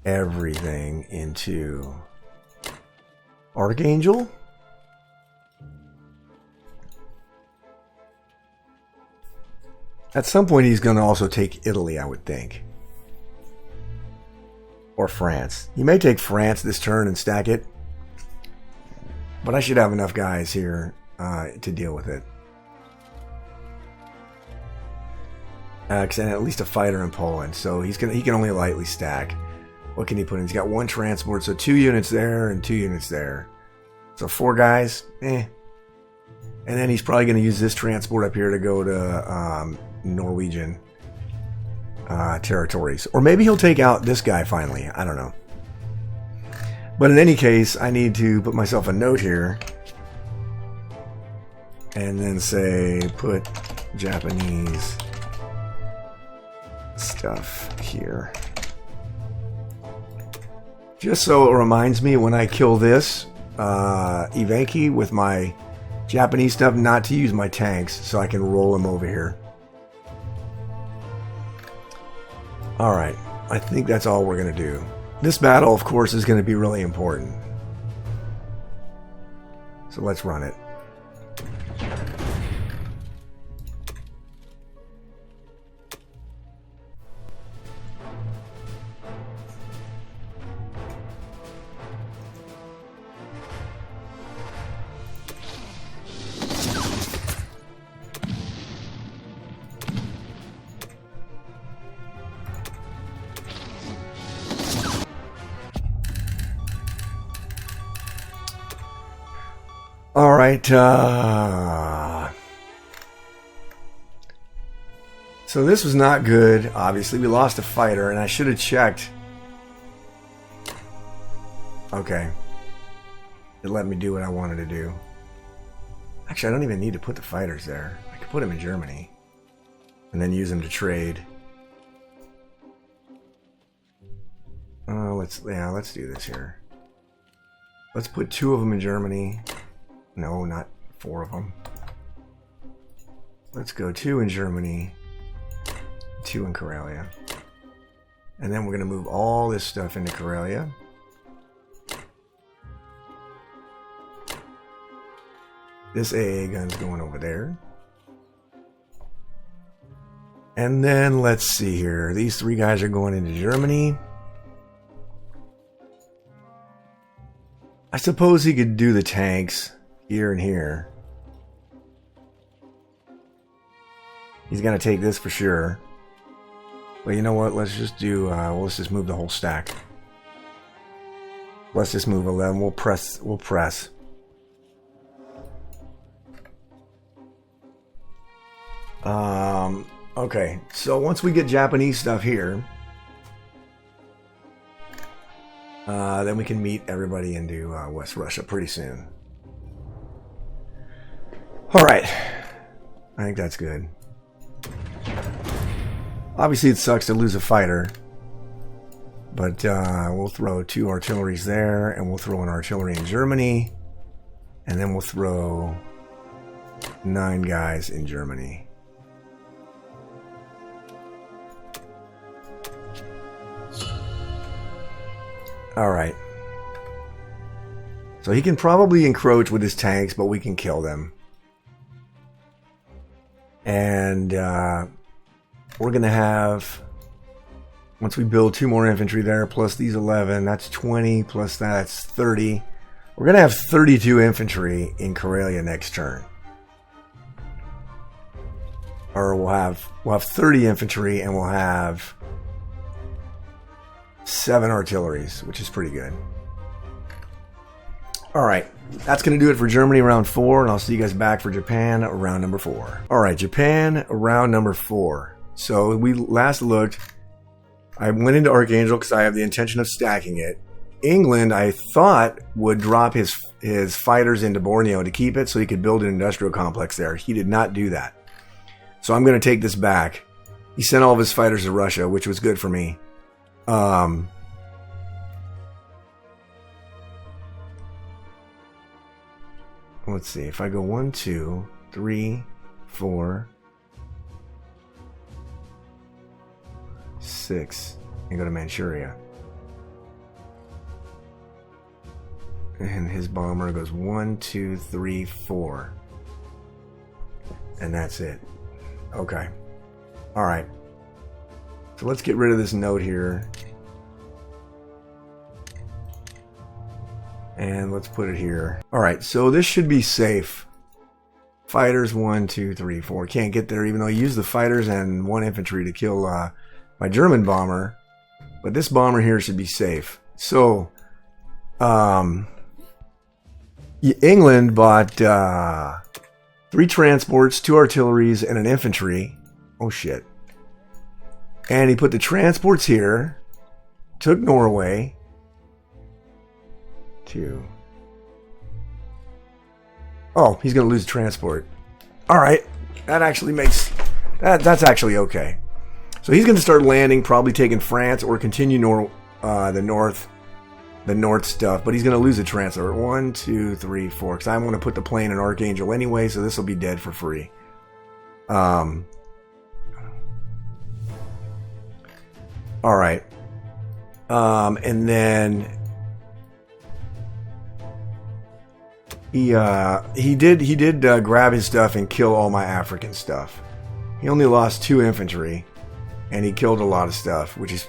everything into Archangel. At some point, he's going to also take Italy, I would think. Or France. He may take France this turn and stack it. But I should have enough guys here to deal with it. And at least a fighter in Poland. So he can only lightly stack. What can he put in? He's got 1 transport. So 2 units there and 2 units there. So 4 guys. And then he's probably going to use this transport up here to go to Norwegian territories. Or maybe he'll take out this guy finally. I don't know. But in any case, I need to put myself a note here. And then say, put Japanese stuff here. Just so it reminds me when I kill this Ivanki with my Japanese stuff, not to use my tanks, so I can roll them over here. Alright, I think that's all we're going to do. This battle, of course, is going to be really important. So let's run it. All right. So this was not good. Obviously, we lost a fighter, and I should have checked. Okay. It let me do what I wanted to do. Actually, I don't even need to put the fighters there. I could put them in Germany, and then use them to trade. Let's do this here. Let's put 2 of them in Germany. No, not 4 of them. Let's go 2 in Germany, 2 in Karelia. And then we're going to move all this stuff into Karelia. This AA gun's going over there. And then let's see here. These 3 guys are going into Germany. I suppose he could do the tanks here and here. He's gonna take this for sure. But you know what? Let's just do. Let's just move the whole stack. Let's just move 11. We'll press. We'll press. Okay. So once we get Japanese stuff here, then we can meet everybody into West Russia pretty soon. All right, I think that's good. Obviously, it sucks to lose a fighter, but we'll throw 2 artilleries there, and we'll throw an artillery in Germany, and then we'll throw 9 guys in Germany. All right. So he can probably encroach with his tanks, but we can kill them. And we're going to have, once we build 2 more infantry there, plus these 11, that's 20, plus that's 30. We're going to have 32 infantry in Karelia next turn. Or we'll have 30 infantry, and we'll have 7 artilleries, which is pretty good. Alright, that's going to do it for Germany round 4, and I'll see you guys back for Japan round number 4. Alright, Japan round number 4. So we last looked, I went into Archangel because I have the intention of stacking it. England, I thought, would drop his fighters into Borneo to keep it so he could build an industrial complex there. He did not do that. So I'm going to take this back. He sent all of his fighters to Russia, which was good for me. Let's see, if I go 1, 2, 3, 4, 6, and go to Manchuria. And his bomber goes 1, 2, 3, 4. And that's it. Okay. All right. So let's get rid of this note here. And let's put it here. All right, so this should be safe. Fighters, 1, 2, 3, 4. Can't get there even though I used the fighters and 1 infantry to kill my German bomber. But this bomber here should be safe. So, England bought 3 transports, 2 artilleries, and an infantry. Oh shit. And he put the transports here. Took Norway. 2. Oh, he's going to lose the transport. Alright. That actually makes... That's actually okay. So he's going to start landing, probably taking France or continue the north stuff. But he's going to lose the transport. 1, 2, 3, 4. Because I want to put the plane in Archangel anyway, so this will be dead for free. Alright. And then... He did grab his stuff and kill all my African stuff. He only lost 2 infantry, and he killed a lot of stuff, which is...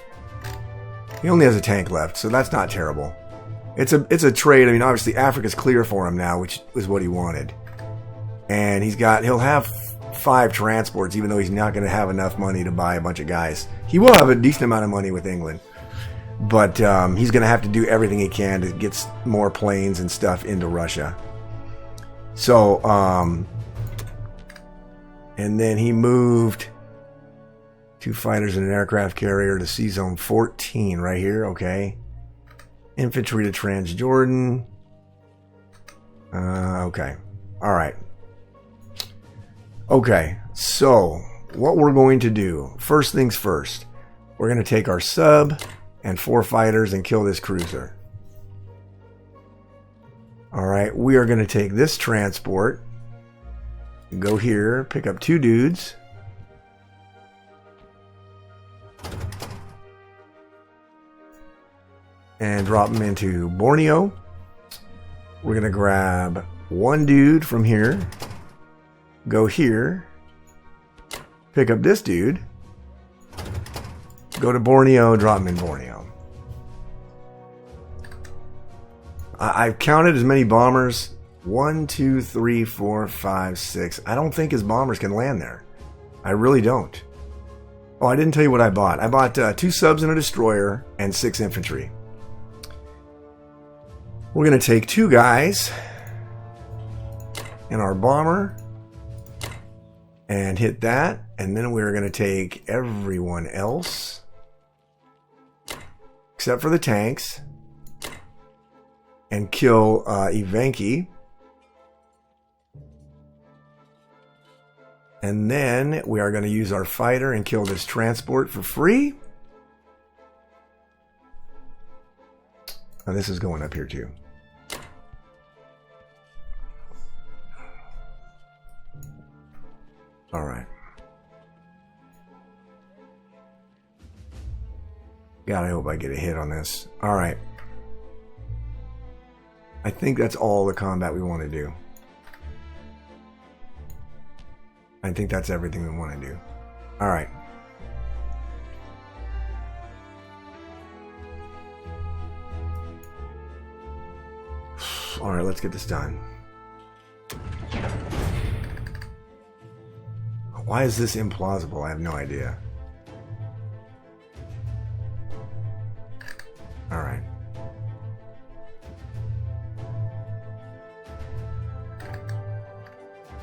He only has a tank left, so that's not terrible. It's a trade. I mean, obviously Africa's clear for him now, which is what he wanted. And he'll have 5 transports, even though he's not going to have enough money to buy a bunch of guys. He will have a decent amount of money with England. But he's going to have to do everything he can to get more planes and stuff into Russia. So, and then he moved 2 fighters and an aircraft carrier to Sea Zone 14 right here. Okay. Infantry to Transjordan. Okay. All right. Okay. So, what we're going to do, first things first, we're going to take our sub and 4 fighters and kill this cruiser. Alright, we are going to take this transport, go here, pick up 2 dudes, and drop them into Borneo. We're going to grab 1 dude from here, go here, pick up this dude, go to Borneo, drop him in Borneo. I've counted as many bombers. 1, 2, 3, 4, 5, 6. I don't think his bombers can land there. I really don't. Oh, I didn't tell you what I bought. I bought 2 subs and a destroyer and 6 infantry. We're going to take 2 guys in our bomber and hit that. And then we're going to take everyone else except for the tanks and kill Ivanki. And then we are going to use our fighter and kill this transport for free. Now this is going up here too. All right. God, I hope I get a hit on this. All right. I think that's all the combat we want to do. I think that's everything we want to do. All right. All right, let's get this done. Why is this implausible? I have no idea. All right.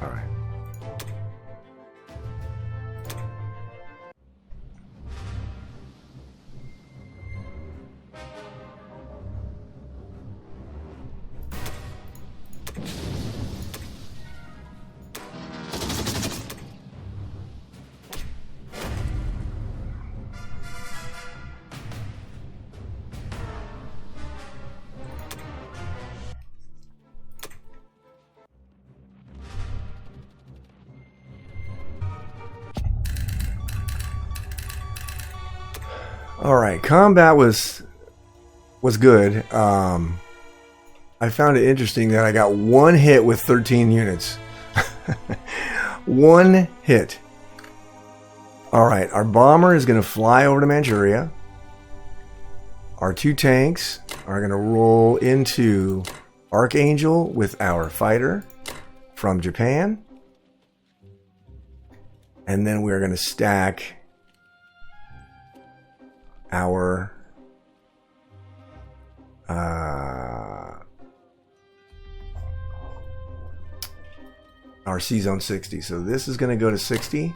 All right. All right, combat was good. I found it interesting that I got 1 hit with 13 units. 1 hit. All right, our bomber is going to fly over to Manchuria. Our 2 tanks are going to roll into Archangel with our fighter from Japan. And then we're going to stack our C-Zone 60. So this is going to go to 60.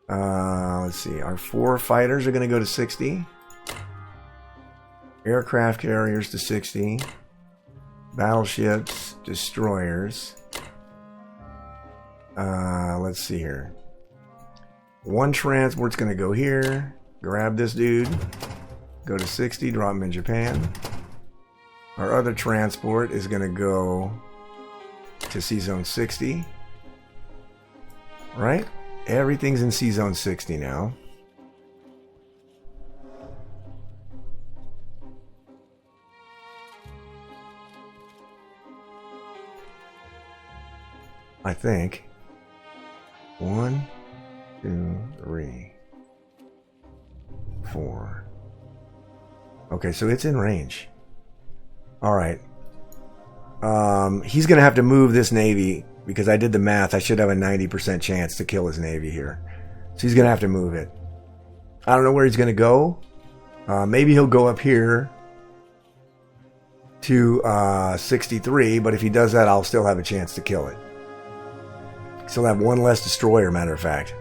Let's see. Our 4 fighters are going to go to 60. Aircraft carriers to 60. Battleships, destroyers. Let's see here. 1 transport's going to go here. Grab this dude. Go to 60. Drop him in Japan. Our other transport is going to go to C-Zone 60. Right? Everything's in C-Zone 60 now. I think. 1, 2, 3, 4. Okay, so it's in range. Alright. He's going to have to move this Navy because I did the math. I should have a 90% chance to kill his Navy here. So he's going to have to move it. I don't know where he's going to go. Maybe he'll go up here to 63, but if he does that, I'll still have a chance to kill it. Still have 1 less destroyer, matter of fact.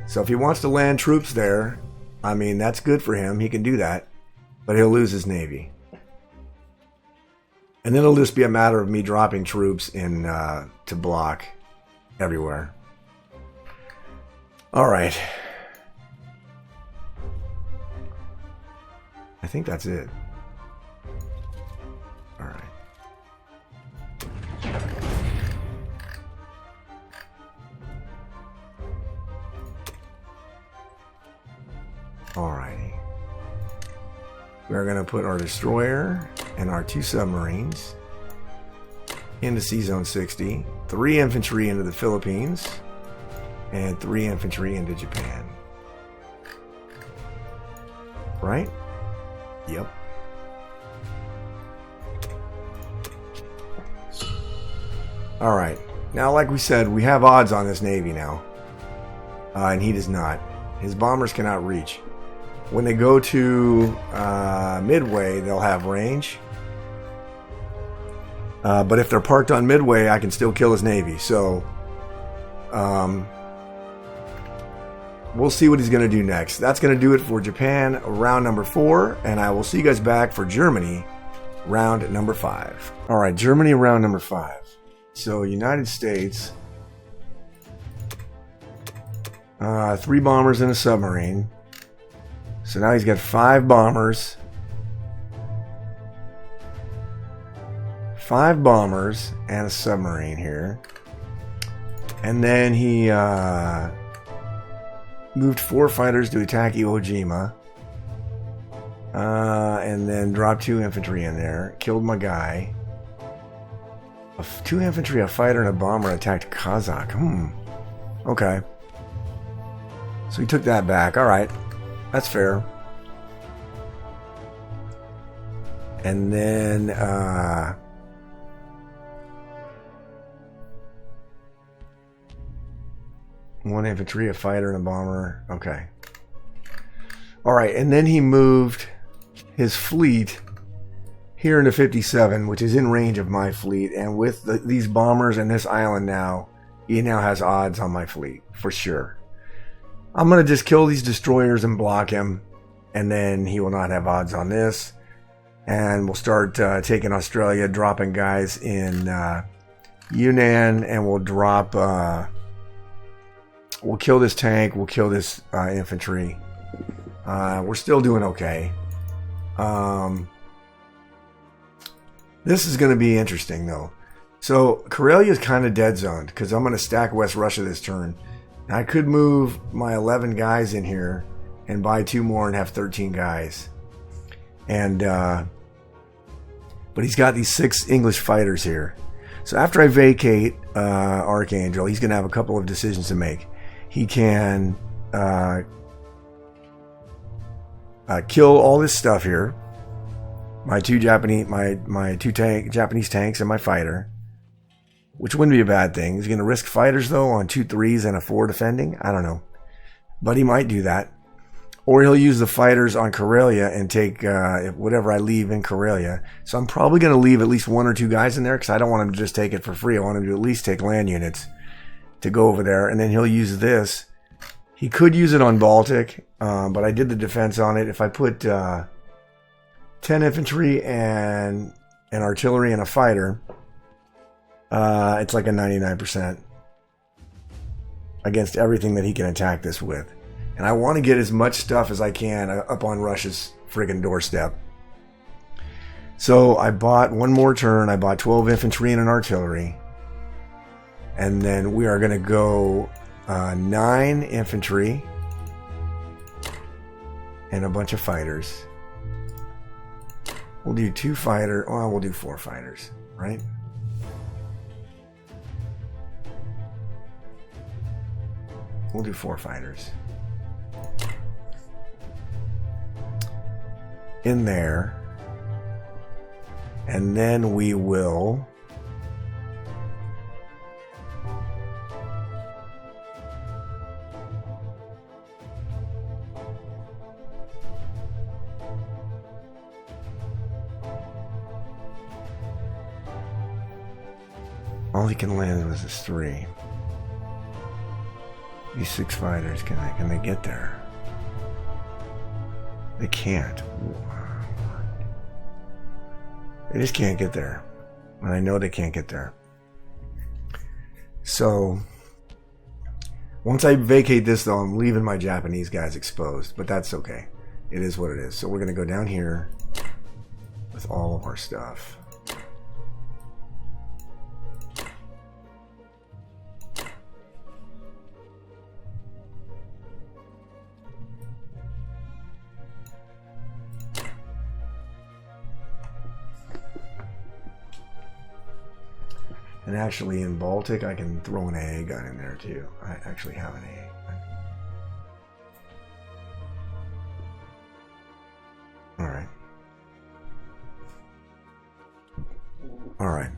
So if he wants to land troops there, I mean, that's good for him. He can do that. But he'll lose his Navy. And then it'll just be a matter of me dropping troops in to block everywhere. Alright. I think that's it. Alright. Alrighty. We're going to put our destroyer and our 2 submarines into C-Zone 60. 3 infantry into the Philippines. And 3 infantry into Japan. Right? Yep. Alright. Now, like we said, we have odds on this Navy now. And he does not. His bombers cannot reach. When they go to Midway, they'll have range. But if they're parked on Midway, I can still kill his Navy. So, we'll see what he's going to do next. That's going to do it for Japan, round number 4. And I will see you guys back for Germany, round number 5. All right, Germany, round number 5. So, United States. 3 bombers and a submarine. So now he's got 5 bombers. 5 bombers and a submarine here. And then he moved 4 fighters to attack Iwo Jima. And then dropped 2 infantry in there. Killed my guy. 2 infantry, a fighter, and a bomber attacked Kazakh. Okay. So he took that back. Alright. That's fair. And then, 1 infantry, a fighter, and a bomber. Okay. Alright, and then he moved his fleet here into 57, which is in range of my fleet. And with these bombers and this island now, he now has odds on my fleet, for sure. I'm going to just kill these destroyers and block him, and then he will not have odds on this. And we'll start taking Australia, dropping guys in Yunnan, and we'll drop... we'll kill this tank, we'll kill this infantry. We're still doing okay. This is going to be interesting, though. So, Karelia is kind of dead zoned, because I'm going to stack West Russia this turn. I could move my 11 guys in here and buy 2 more and have 13 guys. And, but he's got these 6 English fighters here. So after I vacate Archangel, he's going to have a couple of decisions to make. he can kill all this stuff here. My two Japanese tanks and my fighter, which wouldn't be a bad thing. He's going to risk fighters though on 2 3s and a 4 defending. I don't know, but he might do that, or he'll use the fighters on Karelia and take whatever I leave in Karelia. So I'm probably going to leave at least 1 or 2 guys in there because I don't want him to just take it for free. I want him to at least take land units to go over there, and then he'll use this. He could use it on Baltic, but I did the defense on it. If I put 10 infantry and an artillery and a fighter, it's like a 99% against everything that he can attack this with. And I want to get as much stuff as I can up on Russia's friggin' doorstep. So I bought one more turn. I bought 12 infantry and an artillery. And then we are going to go 9 infantry and a bunch of fighters. We'll do 2 fighter. Oh, we'll do 4 fighters, right? We'll do 4 fighters. In there. And then we will... all he can land was this 3. These 6 fighters, can they get there? They can't. They just can't get there. And I know they can't get there. So, once I vacate this though, I'm leaving my Japanese guys exposed. But that's okay. It is what it is. So we're going to go down here with all of our stuff. And actually in Baltic, I can throw an AA gun in there too. I actually have an AA. Alright. Alright.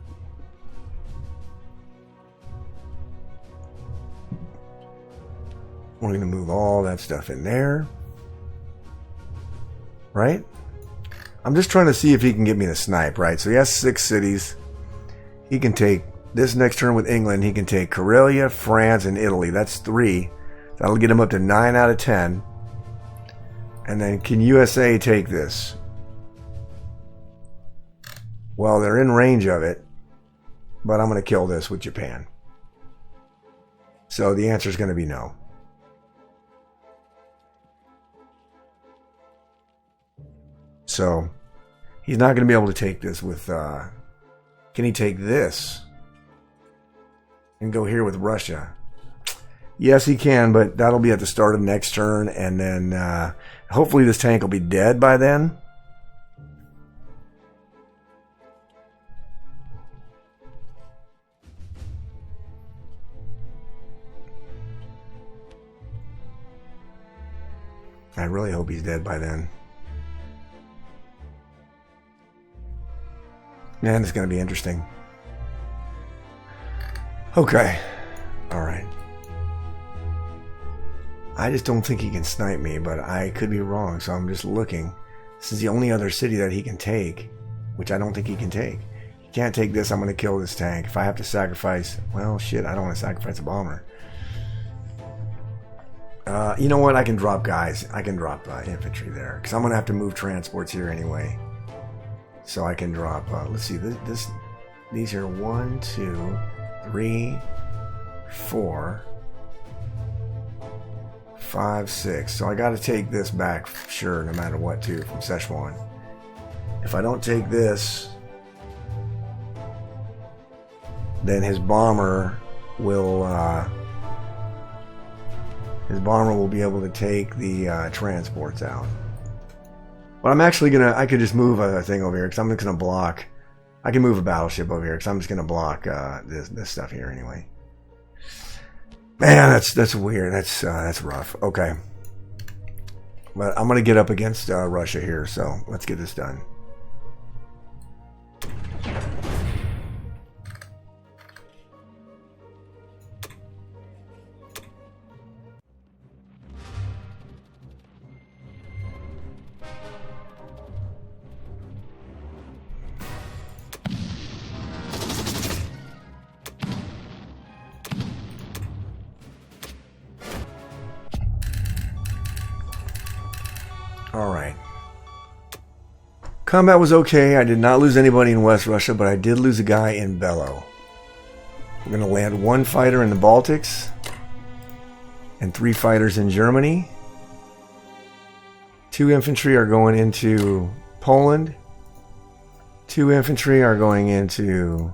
We're going to move all that stuff in there. Right? I'm just trying to see if he can get me the snipe, right? So he has 6 cities. He can take... this next turn with England, he can take Karelia, France, and Italy. That's 3. That'll get him up to 9 out of 10. And then can USA take this? Well, they're in range of it, but I'm going to kill this with Japan. So the answer is going to be no. So he's not going to be able to take this with... can he take this and go here with Russia? Yes, he can, but that'll be at the start of next turn, and then hopefully this tank will be dead by then. I really hope he's dead by then. Man, it's going to be interesting. Okay. Alright. I just don't think he can snipe me, but I could be wrong, so I'm just looking. This is the only other city that he can take, which I don't think he can take. He can't take this, I'm going to kill this tank. If I have to sacrifice... well, shit, I don't want to sacrifice a bomber. You know what? I can drop guys. I can drop infantry there, because I'm going to have to move transports here anyway. So I can drop, let's see, these here, 1, 2, 3, 4, 5, 6. So I got to take this back, sure, no matter what, too, from Szechuan. If I don't take this, then his bomber will be able to take the transports out. But I'm actually gonna... I could just move a thing over here because I'm just gonna block. I can move a battleship over here because I'm just gonna block this stuff here anyway. Man, that's weird. That's rough. Okay. But I'm going to get up against Russia here, so let's get this done. Alright. Combat was okay. I did not lose anybody in West Russia, but I did lose a guy in Belo. We're going to land 1 fighter in the Baltics and 3 fighters in Germany. 2 infantry are going into Poland. 2 infantry are going into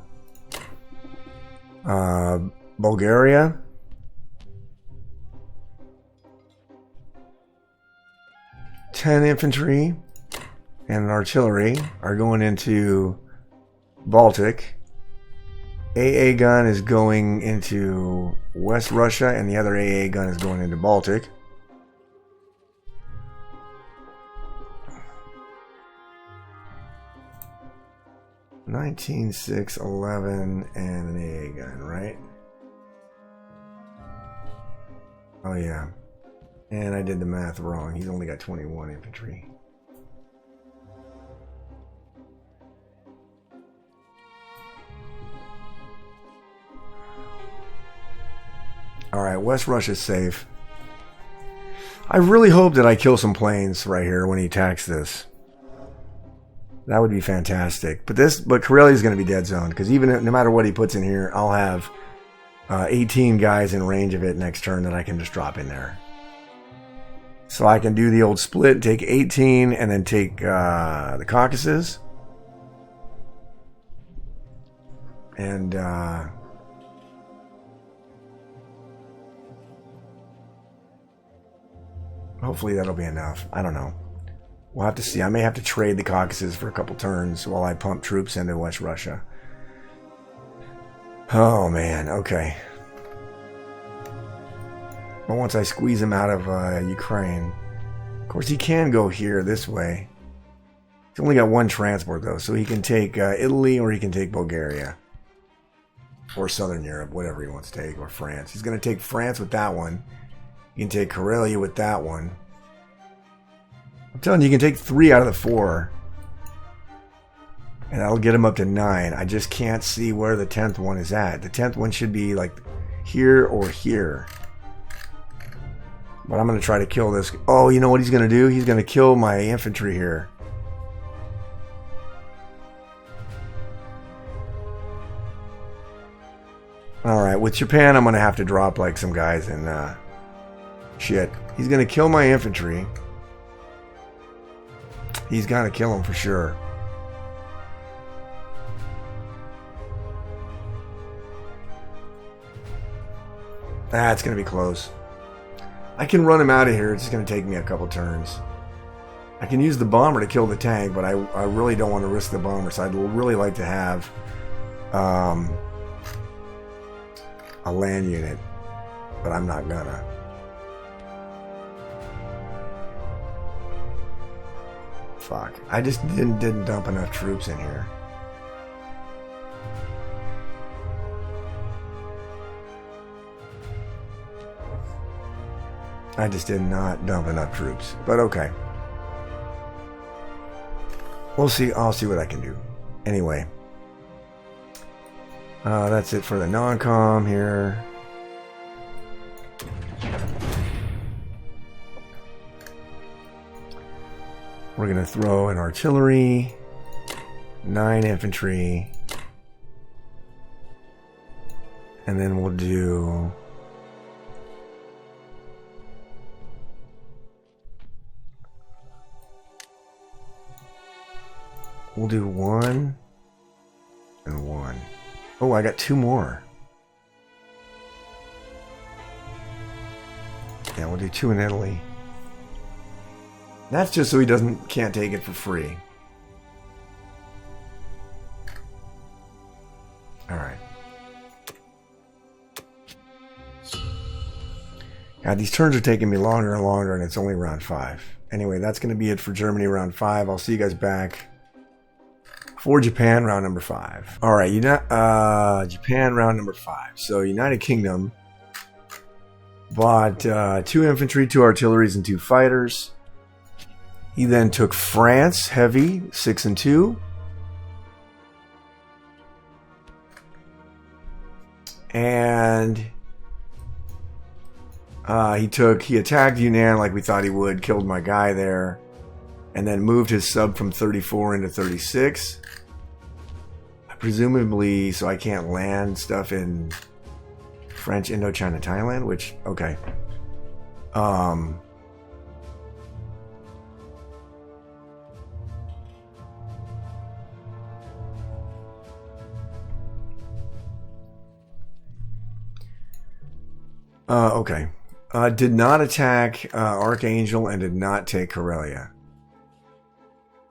Bulgaria. 10 infantry and an artillery are going into Baltic. AA gun is going into West Russia, and the other AA gun is going into Baltic. (19, 6, 11) and an AA gun, right? Oh yeah. And I did the math wrong. He's only got 21 infantry. Alright, West Russia's safe. I really hope that I kill some planes right here when he attacks this. That would be fantastic. But Karelia's going to be dead zoned, because even no matter what he puts in here, I'll have 18 guys in range of it next turn that I can just drop in there. So I can do the old split, take 18, and then take the Caucasus. And hopefully that'll be enough. I don't know. We'll have to see. I may have to trade the Caucasus for a couple turns while I pump troops into West Russia. Oh, man. Okay. But once I squeeze him out of Ukraine, of course he can go here this way. He's only got 1 transport though, so he can take Italy or he can take Bulgaria. Or Southern Europe, whatever he wants to take, or France. He's going to take France with that one. You can take Karelia with that one. I'm telling you, you can take 3 out of the 4. And that'll get him up to 9. I just can't see where the 10th one is at. The 10th one should be like here or here. But I'm going to try to kill this. Oh, you know what he's going to do? He's going to kill my infantry here. Alright, with Japan, I'm going to have to drop like some guys in... shit. He's going to kill my infantry. He's got to kill him for sure. It's going to be close. I can run him out of here. It's just going to take me a couple turns. I can use the bomber to kill the tank, but I really don't want to risk the bomber, so I'd really like to have a land unit, but I'm not gonna. Fuck. I just didn't dump enough troops in here. I just did not dump enough troops. But okay. We'll see. I'll see what I can do. Anyway. That's it for the non-com here. We're going to throw an artillery. 9 infantry. And then we'll do... We'll do 1 and 1. Oh, I got 2 more. Yeah, we'll do 2 in Italy. That's just so he can't take it for free. All right. God, these turns are taking me longer and longer, and it's only round 5. Anyway, that's going to be it for Germany round 5. I'll see you guys back for Japan round number 5. All right, Japan round number 5. So United Kingdom bought 2 infantry, 2 artilleries, and 2 fighters. He then took France heavy, 6 and 2. And he attacked Yunnan like we thought he would, killed my guy there, and then moved his sub from 34 into 36. Presumably, so I can't land stuff in French Indochina Thailand, which, okay. Okay. Did not attack Archangel and did not take Karelia.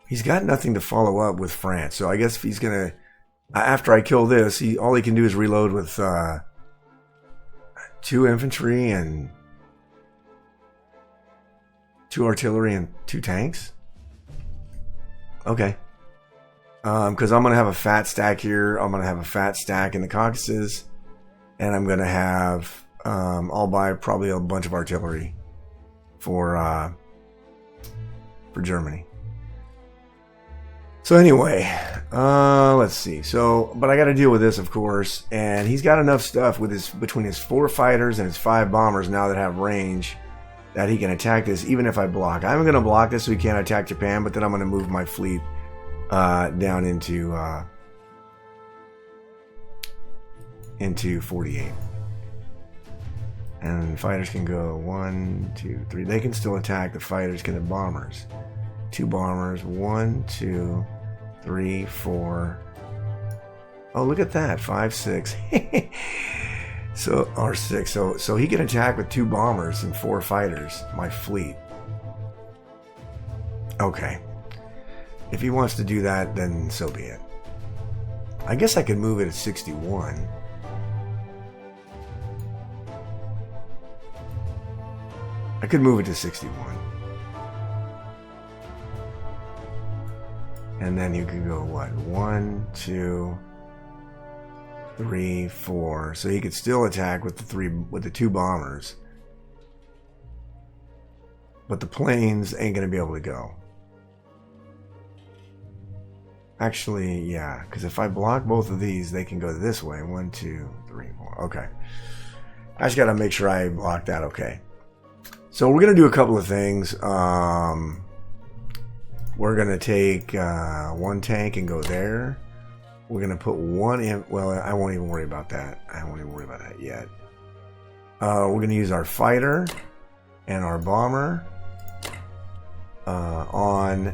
He's got nothing to follow up with France, so I guess if he's gonna, after I kill this, all he can do is reload with 2 infantry and 2 artillery and 2 tanks. Okay. Because I'm gonna have a fat stack here. I'm gonna have a fat stack in the Caucasus, and I'm gonna have. I'll buy probably a bunch of artillery for Germany. So anyway, let's see. So, but I got to deal with this, of course, and he's got enough stuff with between his 4 fighters and his 5 bombers now that have range that he can attack this, even if I block. I'm going to block this so he can't attack Japan, but then I'm going to move my fleet down into 48. And fighters can go 1, 2, 3. They can still attack. The fighters can have bombers. 2 bombers. 1, 2, 3, 4. Oh, look at that. 5, 6. Or 6. So he can attack with 2 bombers and 4 fighters. My fleet. Okay. If he wants to do that, then so be it. I guess I could move it at 61. I could move it to 61. And then you could go, what? 1, 2, 3, 4. So he could still attack with the 2 bombers. But the planes ain't going to be able to go. Actually, yeah. Because if I block both of these, they can go this way. 1, 2, 3, 4. Okay. I just got to make sure I block that okay. So we're going to do a couple of things. We're going to take 1 tank and go there. We're going to put 1 in. Well, I won't even worry about that. I won't even worry about that yet. We're going to use our fighter and our bomber on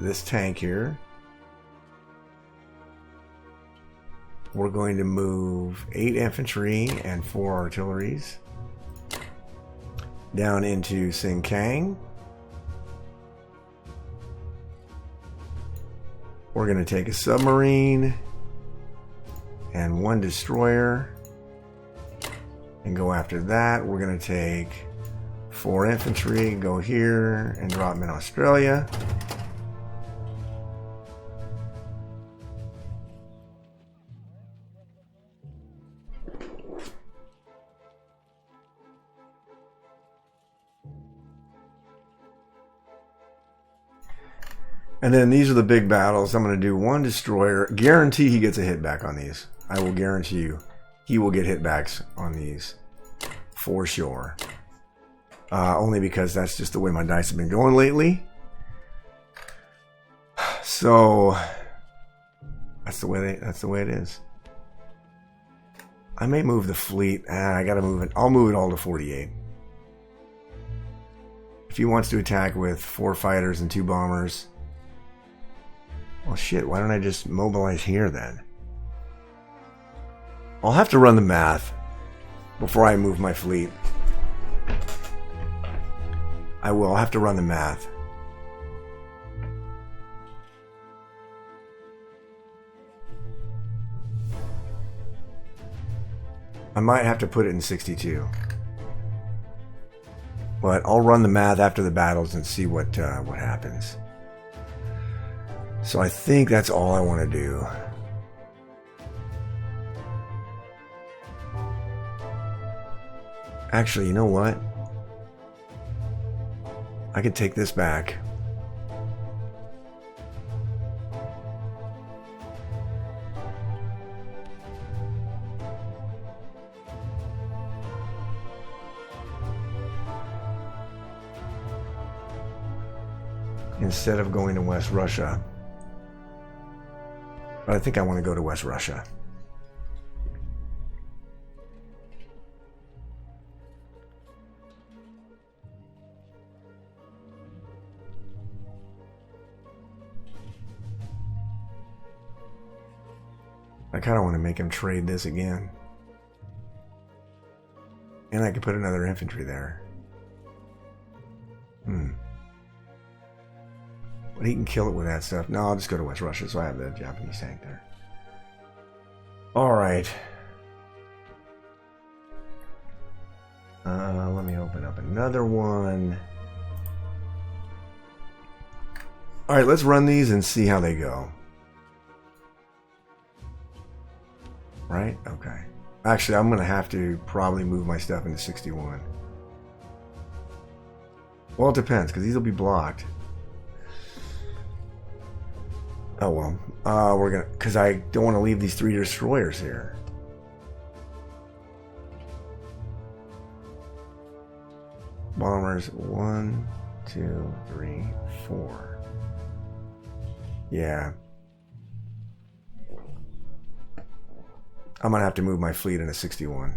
this tank here. We're going to move 8 infantry and 4 artilleries down into Sinkang. We're going to take a submarine and 1 destroyer and go after that. We're going to take 4 infantry, go here and drop them in Australia. And then these are the big battles. I'm going to do 1 destroyer. Guarantee he gets a hit back on these. I will guarantee you he will get hit backs on these for sure. Only because that's just the way my dice have been going lately. So that's the way it is. I may move the fleet. I got to move it. I'll move it all to 48. If he wants to attack with 4 fighters and 2 bombers. Well, shit, why don't I just mobilize here then? I'll have to run the math before I move my fleet. I'll have to run the math. I might have to put it in 62. But I'll run the math after the battles and see what happens. So I think that's all I want to do. Actually, you know what? I could take this back. Instead of going to West Russia. But I think I want to go to West Russia. I kind of want to make him trade this again. And I could put another infantry there. But he can kill it with that stuff. No, I'll just go to West Russia, so I have the Japanese tank there. Alright. Let me open up another one. Alright, let's run these and see how they go. Right? Okay. Actually, I'm going to have to probably move my stuff into 61. Well, it depends, because these will be blocked. Oh, well. We're going to... Because I don't want to leave these 3 destroyers here. Bombers. 1, 2, 3, 4. Yeah. I'm going to have to move my fleet into 61.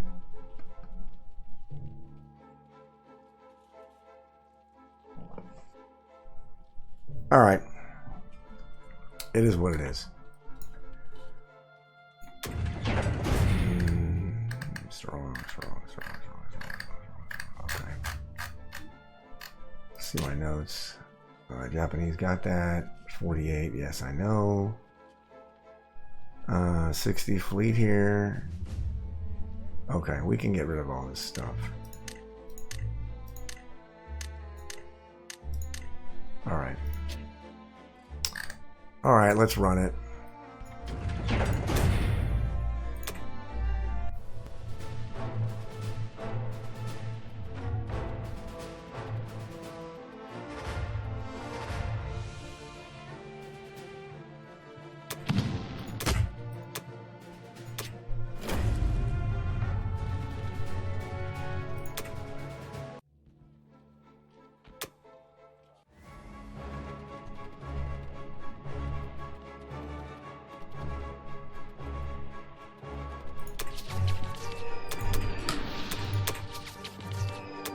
Alright. It is what it is. Strong. Okay. Let's see my notes. Japanese got that. 48. Yes, I know. 60 fleet here. Okay, we can get rid of all this stuff. Alright. Alright, let's run it.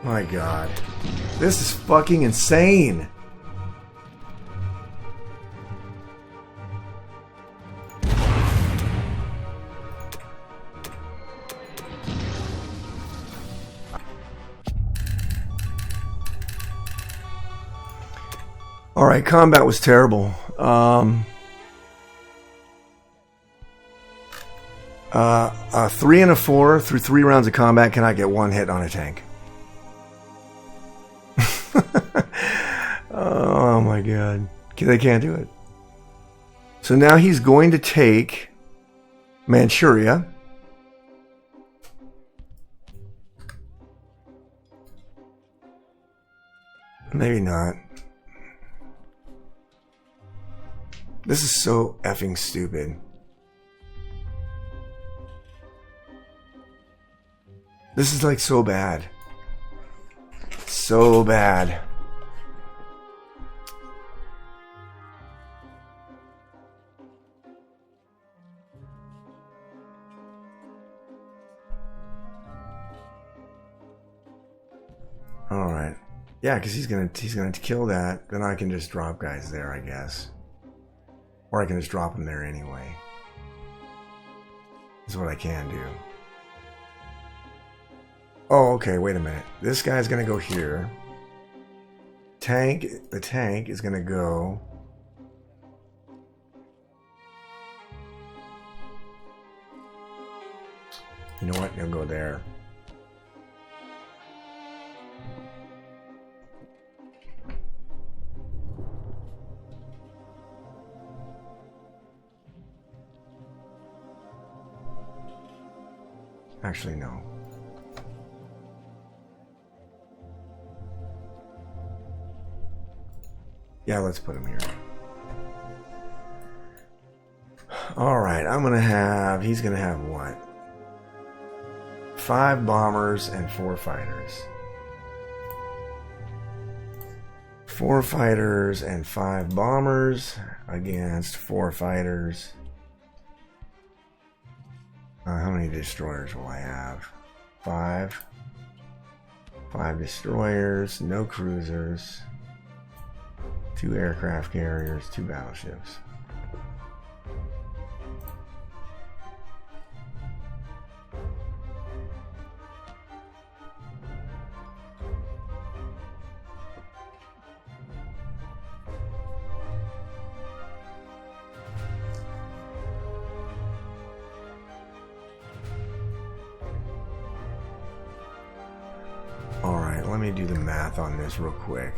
My God. This is fucking insane. Alright, combat was terrible. 3 and a 4 through 3 rounds of combat cannot get 1 hit on a tank. Oh my God. They can't do it. So now he's going to take Manchuria. Maybe not. This is so effing stupid. This is like so bad. So bad. All right. Yeah, because he's gonna kill that. Then I can just drop guys there, I guess. Or I can just drop them there anyway. That's what I can do. Oh, okay, wait a minute. This guy's gonna go here. The tank is gonna go... You know what? He'll go there. Actually, no. Yeah, let's put him here. Alright, he's gonna have what? 5 bombers and 4 fighters. 4 fighters and 5 bombers against 4 fighters. How many destroyers will I have? 5. 5 destroyers, no cruisers, 2 aircraft carriers, 2 battleships. Alright, let me do the math on this real quick.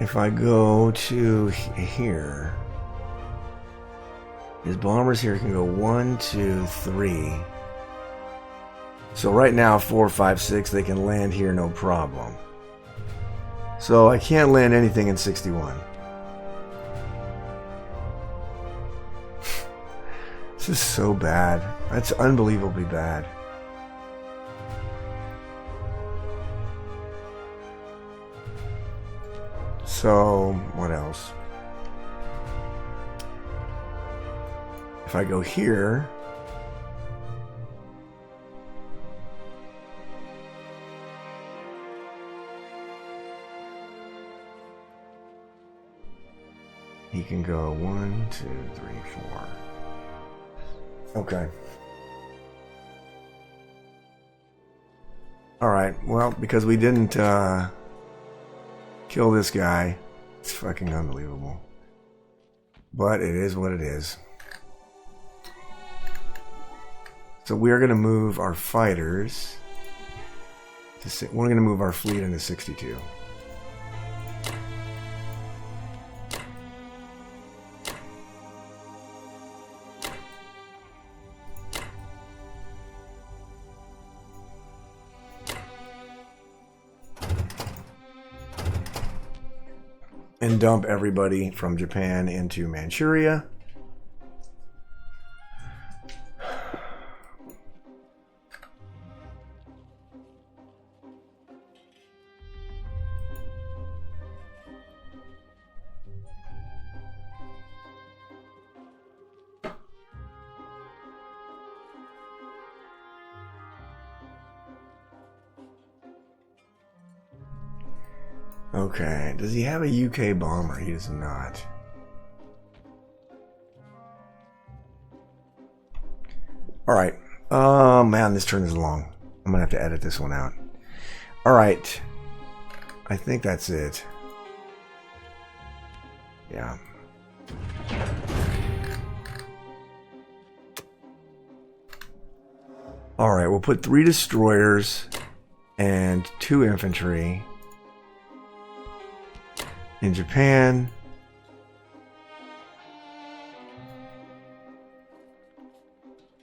If I go to here, his bombers here can go 1, 2, 3. So right now, 4, 5, 6, they can land here no problem. So I can't land anything in 61. This is so bad. That's unbelievably bad. So, what else? If I go here, he can go 1, 2, 3, 4. Okay. Alright, well, because we didn't kill this guy, it's fucking unbelievable. But it is what it is. So we're going to move our fighters to, we're going to move our fleet into 62. And dump everybody from Japan into Manchuria. Okay, does he have a UK bomber? He does not. Alright. Oh man, this turn is long. I'm gonna have to edit this one out. Alright. I think that's it. Yeah. Alright, we'll put 3 destroyers and 2 infantry in Japan.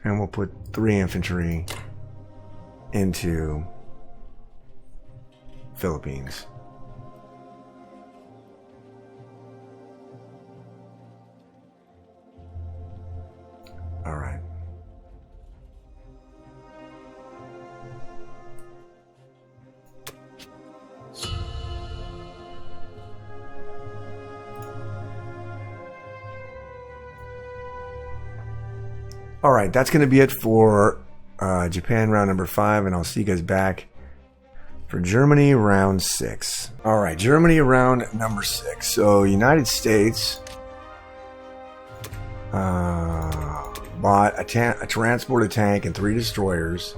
And we'll put 3 infantry into Philippines. All right. All right, that's going to be it for Japan round number 5, and I'll see you guys back for Germany round 6. All right, Germany round number 6. So United States bought a transport, a tank, and 3 destroyers,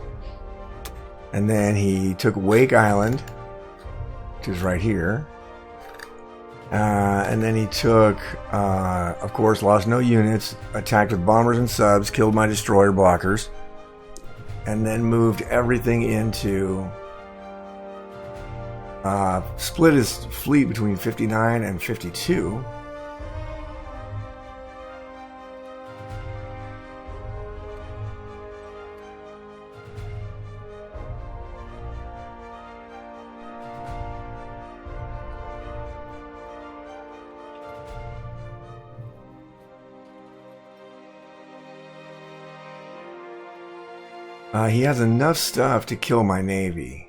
and then he took Wake Island, which is right here. And then he took, of course, lost no units, attacked with bombers and subs, killed my destroyer blockers, and then moved everything into Split his fleet between 59 and 52. He has enough stuff to kill my navy.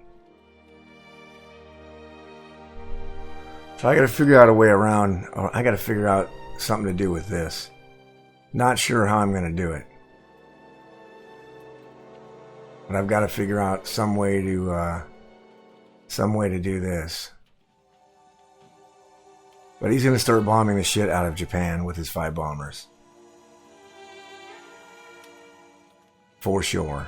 So I gotta figure out a way around, or I gotta figure out something to do with this. Not sure how I'm gonna do it. But I've gotta figure out some way to do this. But he's gonna start bombing the shit out of Japan with his 5 bombers. For sure.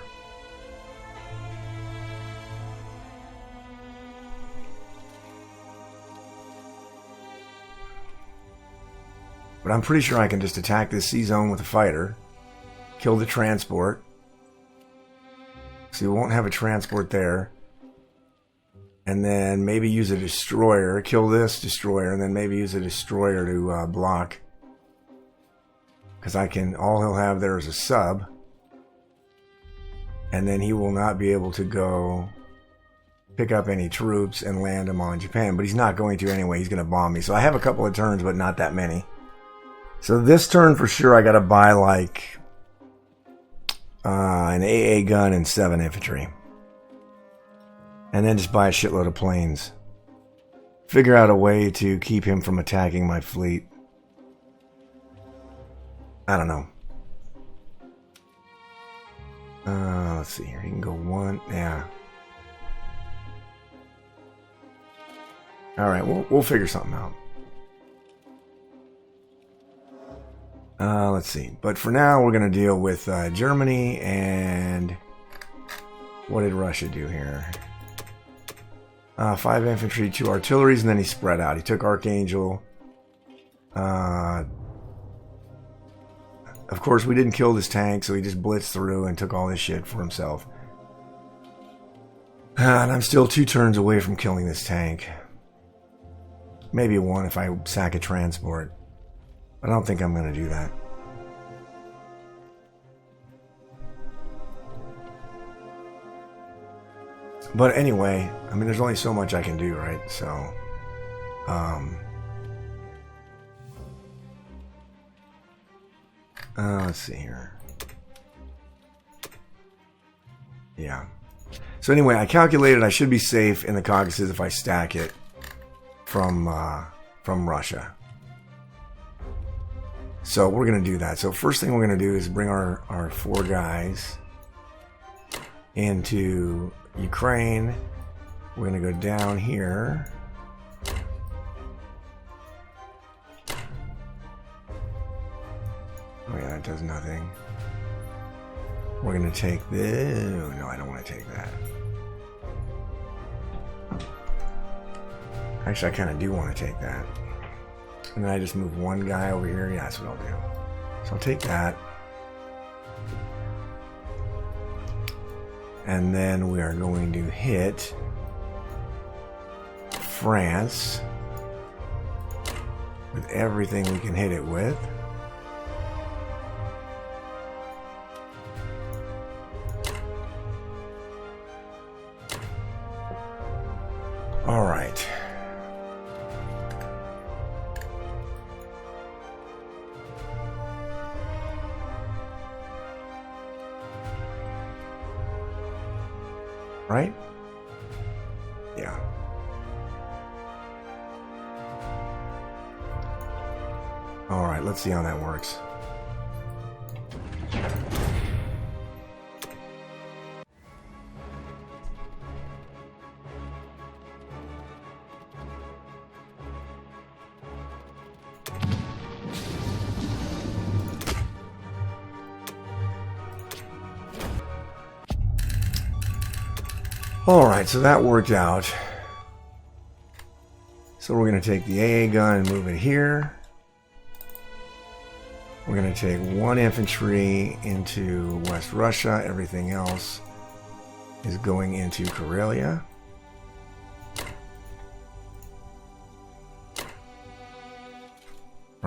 But I'm pretty sure I can just attack this sea zone with a fighter. Kill the transport. So we won't have a transport there. And then maybe use a destroyer. Kill this destroyer. And then maybe use a destroyer to block. Because all he'll have there is a sub. And then he will not be able to go pick up any troops and land them on Japan. But he's not going to anyway. He's going to bomb me. So I have a couple of turns, but not that many. So this turn for sure I gotta buy like an AA gun and 7 infantry. And then just buy a shitload of planes. Figure out a way to keep him from attacking my fleet. I don't know. Let's see here. He can go 1. Yeah. Alright, we'll figure something out. Let's see. But for now, we're going to deal with Germany and... What did Russia do here? 5 infantry, 2 artilleries, and then he spread out. He took Archangel. Of course, we didn't kill this tank, so he just blitzed through and took all this shit for himself. And I'm still 2 turns away from killing this tank. Maybe 1 if I sack a transport. But I don't think I'm going to do that. But anyway, I mean, there's only so much I can do, right? So, let's see here. Yeah. So anyway, I calculated I should be safe in the Caucasus if I stack it from Russia. So we're going to do that. So first thing we're going to do is bring our 4 guys into Ukraine. We're going to go down here. Oh yeah, that does nothing. We're going to take this. No, I don't want to take that. Actually, I kind of do want to take that. And then I just move 1 guy over here. Yeah, that's what I'll do. So I'll take that. And then we are going to hit France with everything we can hit it with. All right. Right? Yeah. All right, let's see how that works. Alright, so that worked out. So we're going to take the AA gun and move it here. We're going to take 1 infantry into West Russia. Everything else is going into Karelia.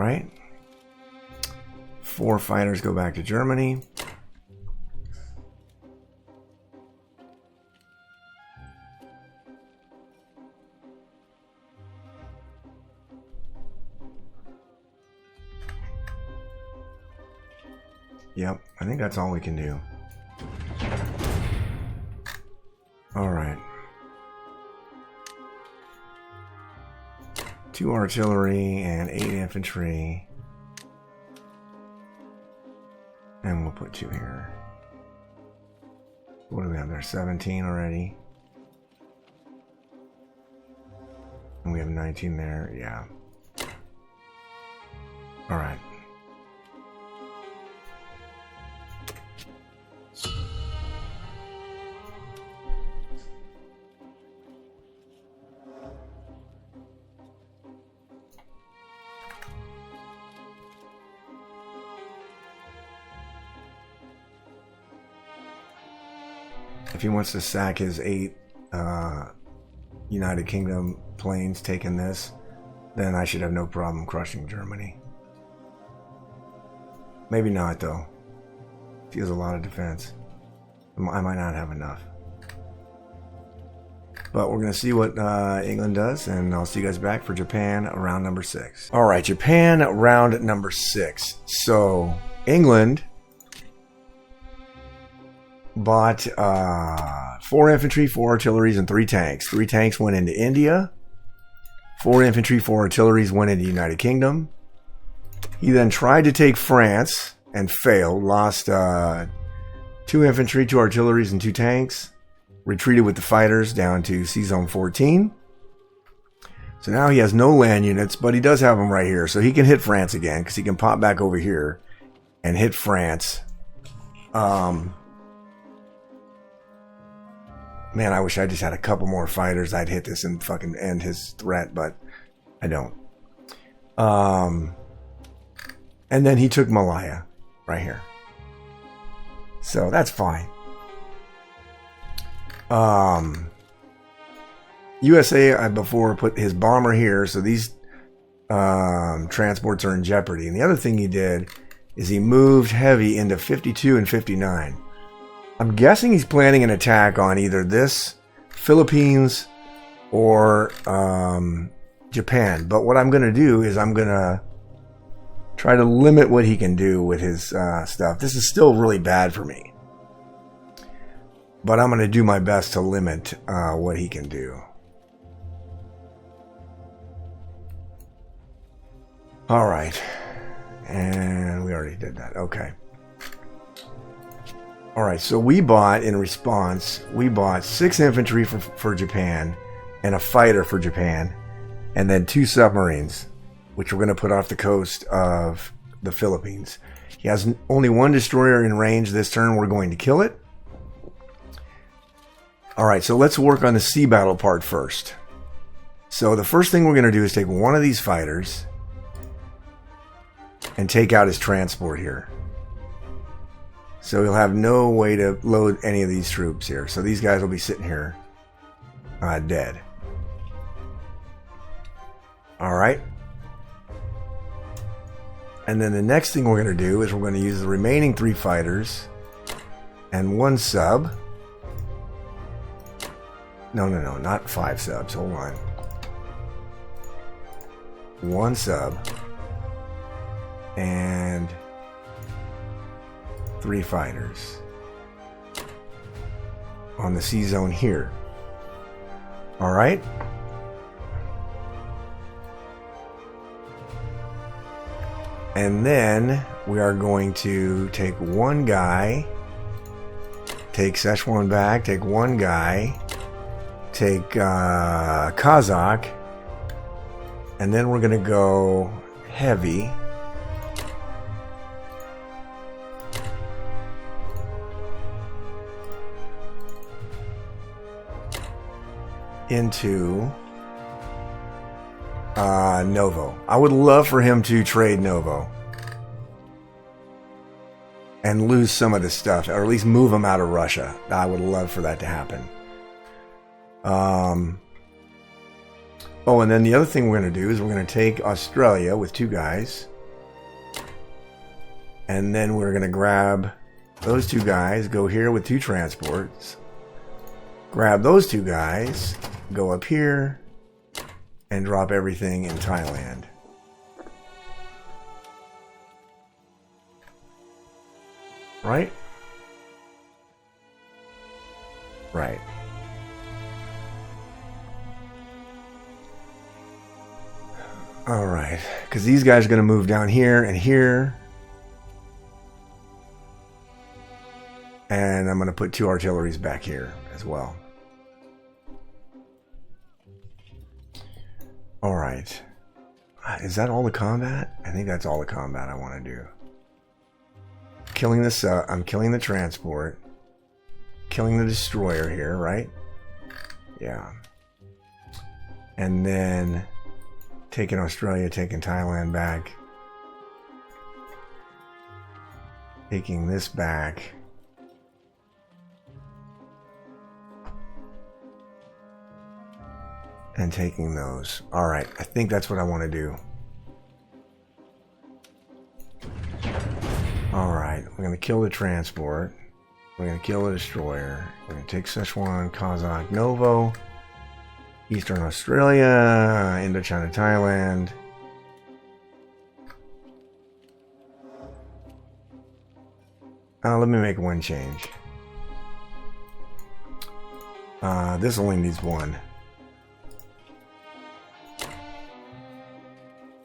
right. 4 fighters go back to Germany. Yep, I think that's all we can do. All right. 2 artillery and 8 infantry. And we'll put 2 here. What do we have there? 17 already. And we have 19 there. Yeah. All right. If he wants to sack his 8 United Kingdom planes taking this, then I should have no problem crushing Germany. Maybe not, though. He has a lot of defense. I might not have enough. But we're going to see what England does, and I'll see you guys back for Japan round number 6. All right, Japan round number 6. So, England bought 4 infantry, 4 artilleries, and 3 tanks. 3 tanks went into India. 4 infantry, 4 artilleries went into United Kingdom. He then tried to take France and failed. Lost 2 infantry, 2 artilleries, and 2 tanks. Retreated with the fighters down to Sea Zone 14. So now he has no land units, but he does have them right here. So he can hit France again, because he can pop back over here and hit France. Man, I wish I just had a couple more fighters. I'd hit this and fucking end his threat, but I don't. And then he took Malaya right here. So that's fine. USA before put his bomber here, so these transports are in jeopardy. And the other thing he did is he moved heavy into 52 and 59. I'm guessing he's planning an attack on either this, Philippines, or Japan. But what I'm going to do is I'm going to try to limit what he can do with his stuff. This is still really bad for me. But I'm going to do my best to limit what he can do. All right. And we already did that. Okay. All right, so we bought, in response, we bought 6 infantry for Japan and a fighter for Japan, and then 2 submarines, which we're going to put off the coast of the Philippines. He has only 1 destroyer in range this turn. We're going to kill it. All right, so let's work on the sea battle part first. So the first thing we're going to do is take one of these fighters and take out his transport here. So he'll have no way to load any of these troops here. So these guys will be sitting here dead. All right. And then the next thing we're going to do is we're going to use the remaining 3 fighters and 1 sub. No, not 5 subs. Hold on. 1 sub and 3 fighters on the sea zone here. All right. And then we are going to take 1 guy, take Szechuan back, take 1 guy, take Kazakh, and then we're going to go heavy. Into Novo. I would love for him to trade Novo and lose some of this stuff, or at least move him out of Russia. I would love for that to happen. Oh, and then the other thing we're going to do is we're going to take Australia with 2 guys, And then we're going to grab those two guys, go here with 2 transports, grab those 2 guys, go up here, and drop everything in Thailand. Right? Right. Alright, because these guys are going to move down here and here. And I'm going to put 2 artilleries back here as well. Alright. Is that all the combat? I think that's all the combat I want to do. Killing this, I'm killing the transport. Killing the destroyer here, right? Yeah. And then taking Australia, taking Thailand back. Taking this back. And taking those. Alright, I think that's what I want to do. Alright, we're going to kill the transport. We're going to kill the destroyer. We're going to take Sichuan, Kazakh, Novo, Eastern Australia, Indochina, Thailand. Let me make one change. This only needs 1.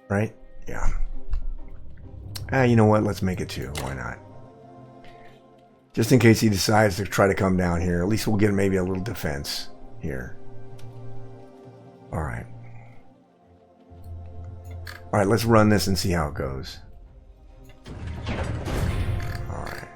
Right? Yeah. You know what? Let's make it 2. Why not? Just in case he decides to try to come down here. At least we'll get maybe a little defense here. Alright. Alright, let's run this and see how it goes. Alright.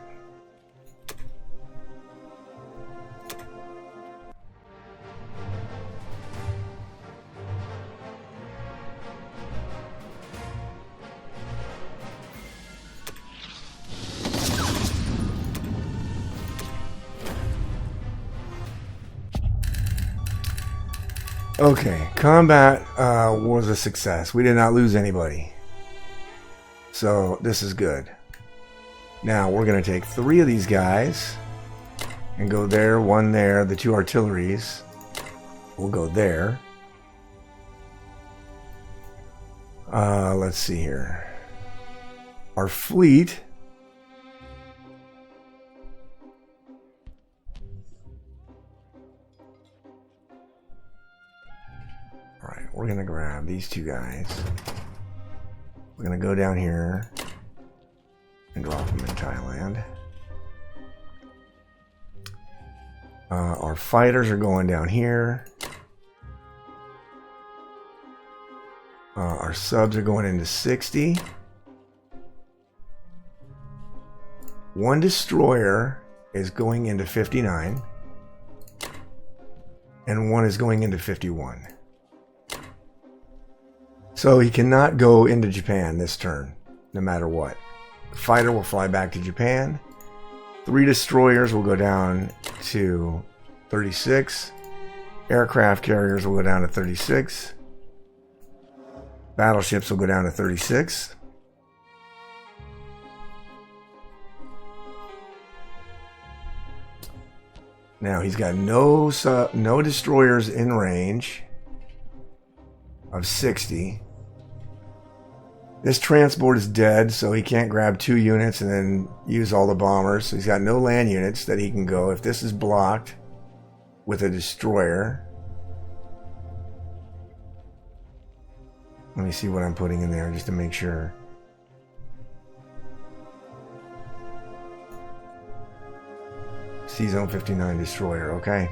Okay, combat was a success. We did not lose anybody. So, this is good. Now, we're going to take 3 of these guys and go there, 1 there. The 2 artilleries will go there. Let's see here. Our fleet... Alright, we're going to grab these 2 guys. We're going to go down here and drop them in Thailand. Our fighters are going down here. Our subs are going into 60. 1 destroyer is going into 59. And 1 is going into 51. So he cannot go into Japan this turn, no matter what. The fighter will fly back to Japan. 3 destroyers will go down to 36. Aircraft carriers will go down to 36. Battleships will go down to 36. Now he's got no destroyers in range of 60. This transport is dead, so he can't grab 2 units and then use all the bombers. So he's got no land units that he can go. If this is blocked with a destroyer... Let me see what I'm putting in there just to make sure. C-Zone 59 destroyer, okay.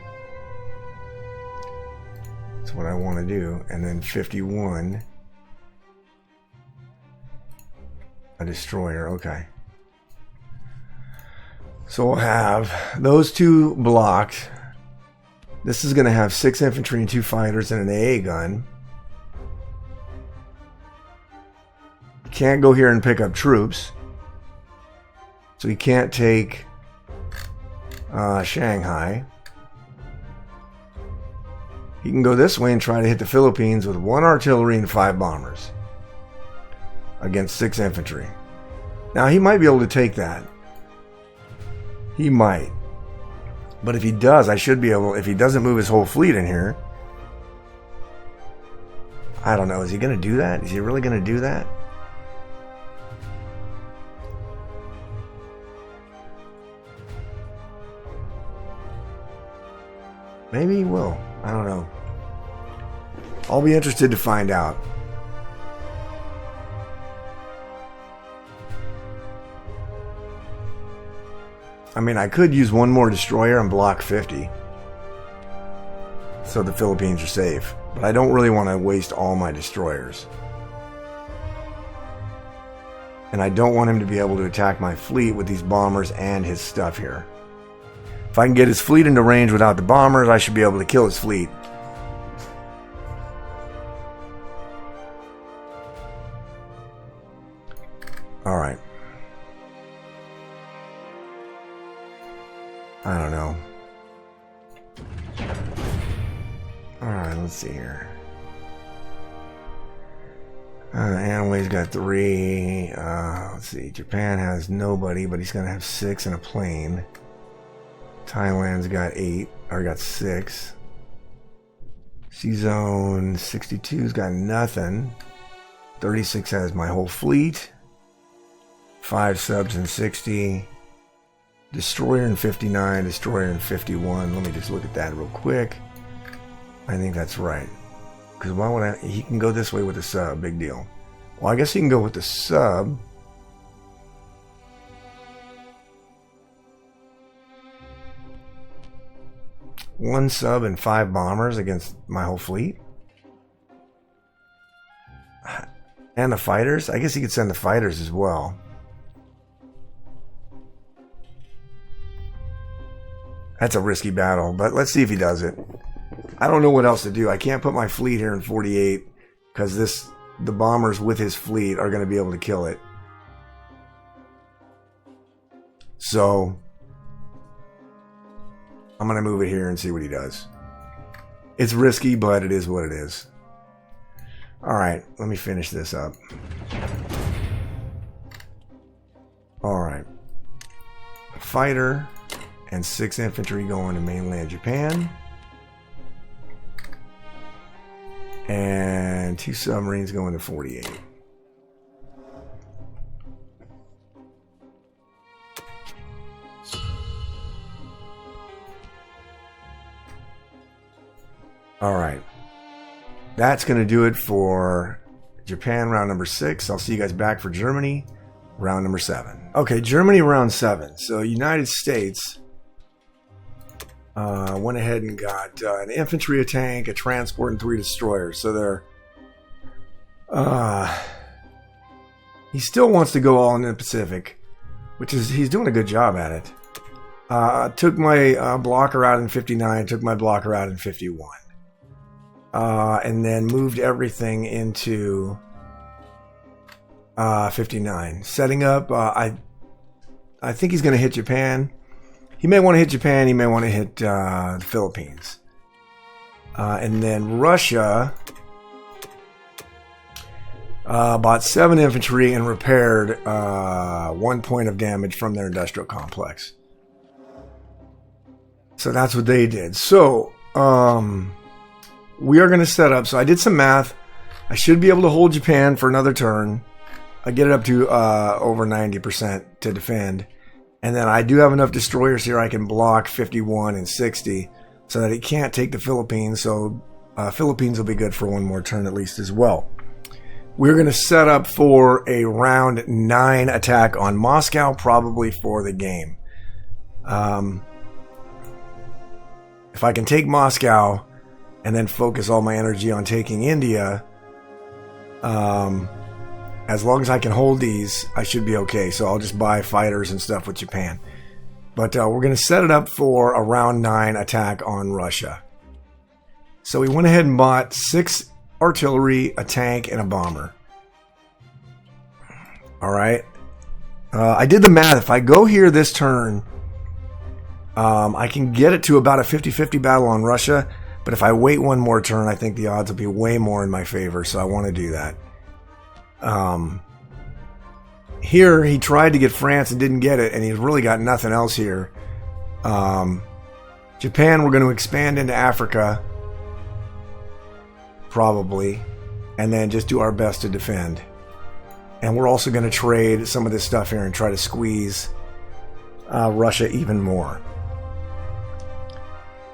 That's what I want to do. And then 51... a destroyer, okay. So we'll have those 2 blocked. This is going to have 6 infantry and 2 fighters and an AA gun. You can't go here and pick up troops. So he can't take Shanghai. He can go this way and try to hit the Philippines with 1 artillery and 5 bombers. Against 6 infantry. Now, he might be able to take that. He might. But if he does, I should be able... If he doesn't move his whole fleet in here... I don't know. Is he going to do that? Is he really going to do that? Maybe he will. I don't know. I'll be interested to find out. I mean, I could use one more destroyer and block 50. So the Philippines are safe. But I don't really want to waste all my destroyers. And I don't want him to be able to attack my fleet with these bombers and his stuff here. If I can get his fleet into range without the bombers, I should be able to kill his fleet. Alright. I don't know. Alright, let's see here. Anway's got 3. Let's see. Japan has nobody, but he's going to have 6 in a plane. Thailand's got 8, or got 6. C-Zone 62's got nothing. 36 has my whole fleet. 5 subs in 60. Destroyer in 59, Destroyer in 51. Let me just look at that real quick. I think that's right. Because why would I... He can go this way with the sub. Big deal. Well, I guess he can go with the sub. One sub and 5 bombers against my whole fleet. And the fighters? I guess he could send the fighters as well. That's a risky battle, but let's see if he does it. I don't know what else to do. I can't put my fleet here in 48 because the bombers with his fleet are going to be able to kill it. So I'm going to move it here and see what he does. It's risky, but it is what it is. Alright, let me finish this up. Alright. Fighter and 6 infantry going to mainland Japan. And 2 submarines going to 48. Alright. That's going to do it for Japan round number 6. I'll see you guys back for Germany round number 7. Okay, Germany round 7. So United States went ahead and got an infantry, a tank, a transport, and 3 destroyers. So they're... he still wants to go all in the Pacific, which is... He's doing a good job at it. Took my blocker out in 59, took my blocker out in 51. And then moved everything into 59. Setting up, I think he's going to hit Japan. He may want to hit Japan. He may want to hit the Philippines. And then Russia bought 7 infantry and repaired 1 point of damage from their industrial complex. So that's what they did. So, we are going to set up. So I did some math. I should be able to hold Japan for another turn. I get it up to over 90% to defend. And then I do have enough destroyers here I can block 51 and 60 so that he can't take the Philippines. So Philippines will be good for 1 more turn at least as well. We're going to set up for a round 9 attack on Moscow, probably for the game. If I can take Moscow and then focus all my energy on taking India, as long as I can hold these, I should be okay. So I'll just buy fighters and stuff with Japan. But we're going to set it up for a round 9 attack on Russia. So we went ahead and bought 6 artillery, a tank, and a bomber. Alright. I did the math. If I go here this turn, I can get it to about a 50-50 battle on Russia. But if I wait 1 more turn, I think the odds will be way more in my favor. So I want to do that. here he tried to get France and didn't get it, and he's really got nothing else here. Japan, we're going to expand into Africa, probably, and then just do our best to defend. And we're also going to trade some of this stuff here and try to squeeze Russia even more.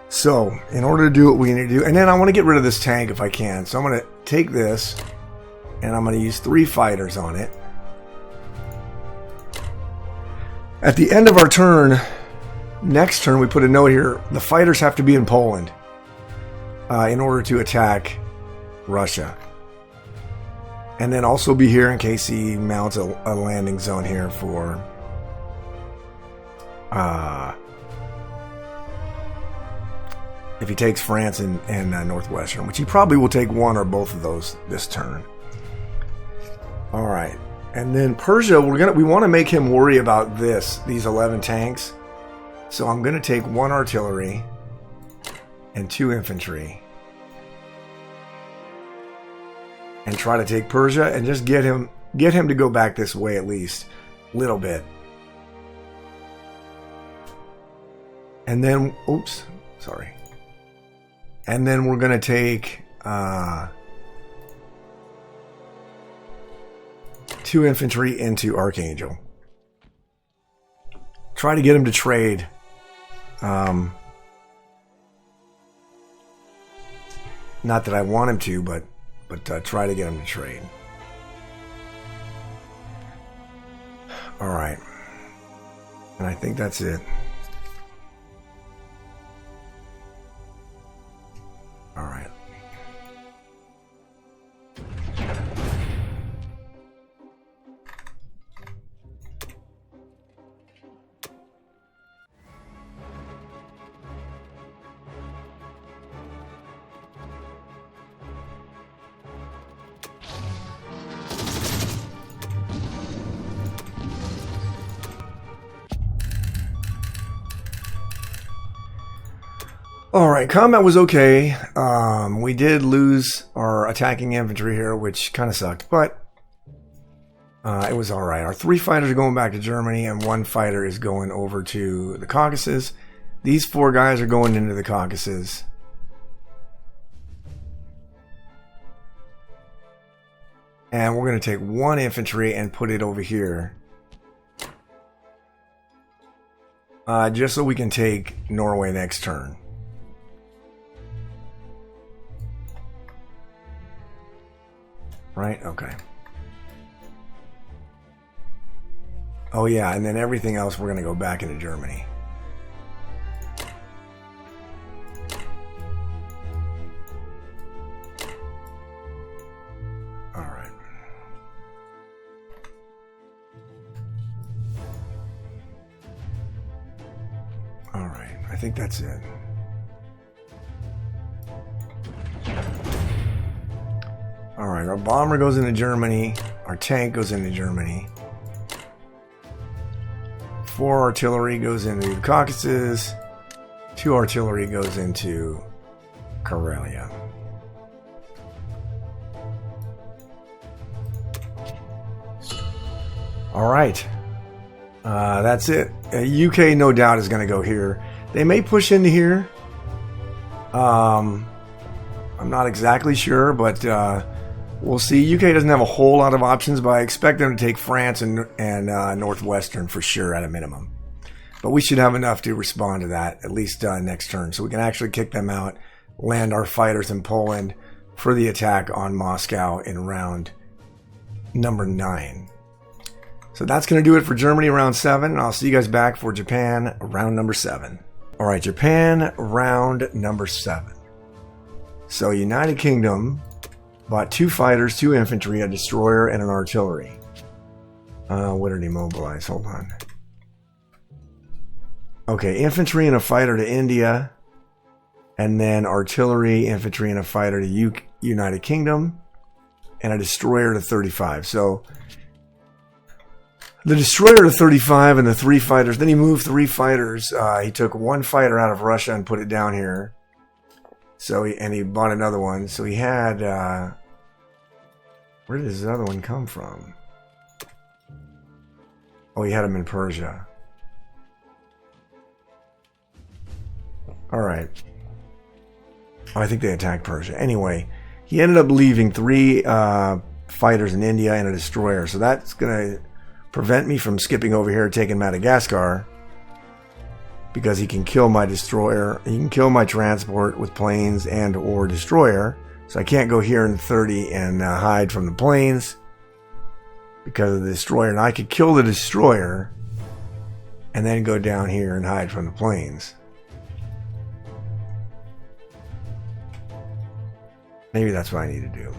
So, in order to do what we need to do, and then I want to get rid of this tank if I can. So I'm going to take this, and I'm going to use 3 fighters on it. At the end of our turn, next turn, we put a note here. The fighters have to be in Poland in order to attack Russia. And then also be here in case he mounts a landing zone here for if he takes France and Northwestern, which he probably will take one or both of those this turn. All right, and then Persia, we want to make him worry about these 11 tanks. So I'm going to take 1 artillery and 2 infantry and try to take Persia and just get him to go back this way at least a little bit. And then, oops, sorry. And then we're going to take 2 infantry into Archangel. Try to get him to trade. Not that I want him to, but try to get him to trade. All right. And I think that's it. All right. Alright, combat was okay. We did lose our attacking infantry here, which kind of sucked, but it was alright. Our 3 fighters are going back to Germany, and 1 fighter is going over to the Caucasus. These 4 guys are going into the Caucasus. And we're going to take 1 infantry and put it over here. Just so we can take Norway next turn. Right? Okay. Oh yeah, and then everything else we're going to go back into Germany. Alright. Alright, I think that's it. Alright, our bomber goes into Germany. Our tank goes into Germany. 4 artillery goes into the Caucasus. 2 artillery goes into Karelia. Alright. That's it. UK, no doubt, is going to go here. They may push into here. I'm not exactly sure, but we'll see. UK doesn't have a whole lot of options, but I expect them to take France and Northwestern for sure at a minimum. But we should have enough to respond to that, at least next turn. So we can actually kick them out, land our fighters in Poland for the attack on Moscow in round number 9. So that's going to do it for Germany round 7. And I'll see you guys back for Japan round number 7. All right, Japan round number 7. So United Kingdom bought 2 fighters, 2 infantry, a destroyer, and an artillery. What did he mobilize? Hold on. Okay, infantry and a fighter to India. And then artillery, infantry, and a fighter to United Kingdom. And a destroyer to 35. So the destroyer to 35 and the 3 fighters. Then he moved 3 fighters. He took 1 fighter out of Russia and put it down here. So he bought another one. So he had where did his other one come from? Oh, he had him in Persia. Alright. Oh, I think they attacked Persia. Anyway, he ended up leaving 3 fighters in India and a destroyer. So that's going to prevent me from skipping over here taking Madagascar. Because he can kill my destroyer. He can kill my transport with planes and or destroyer. So I can't go here in 30 and hide from the planes. Because of the destroyer. And I could kill the destroyer. And then go down here and hide from the planes. Maybe that's what I need to do.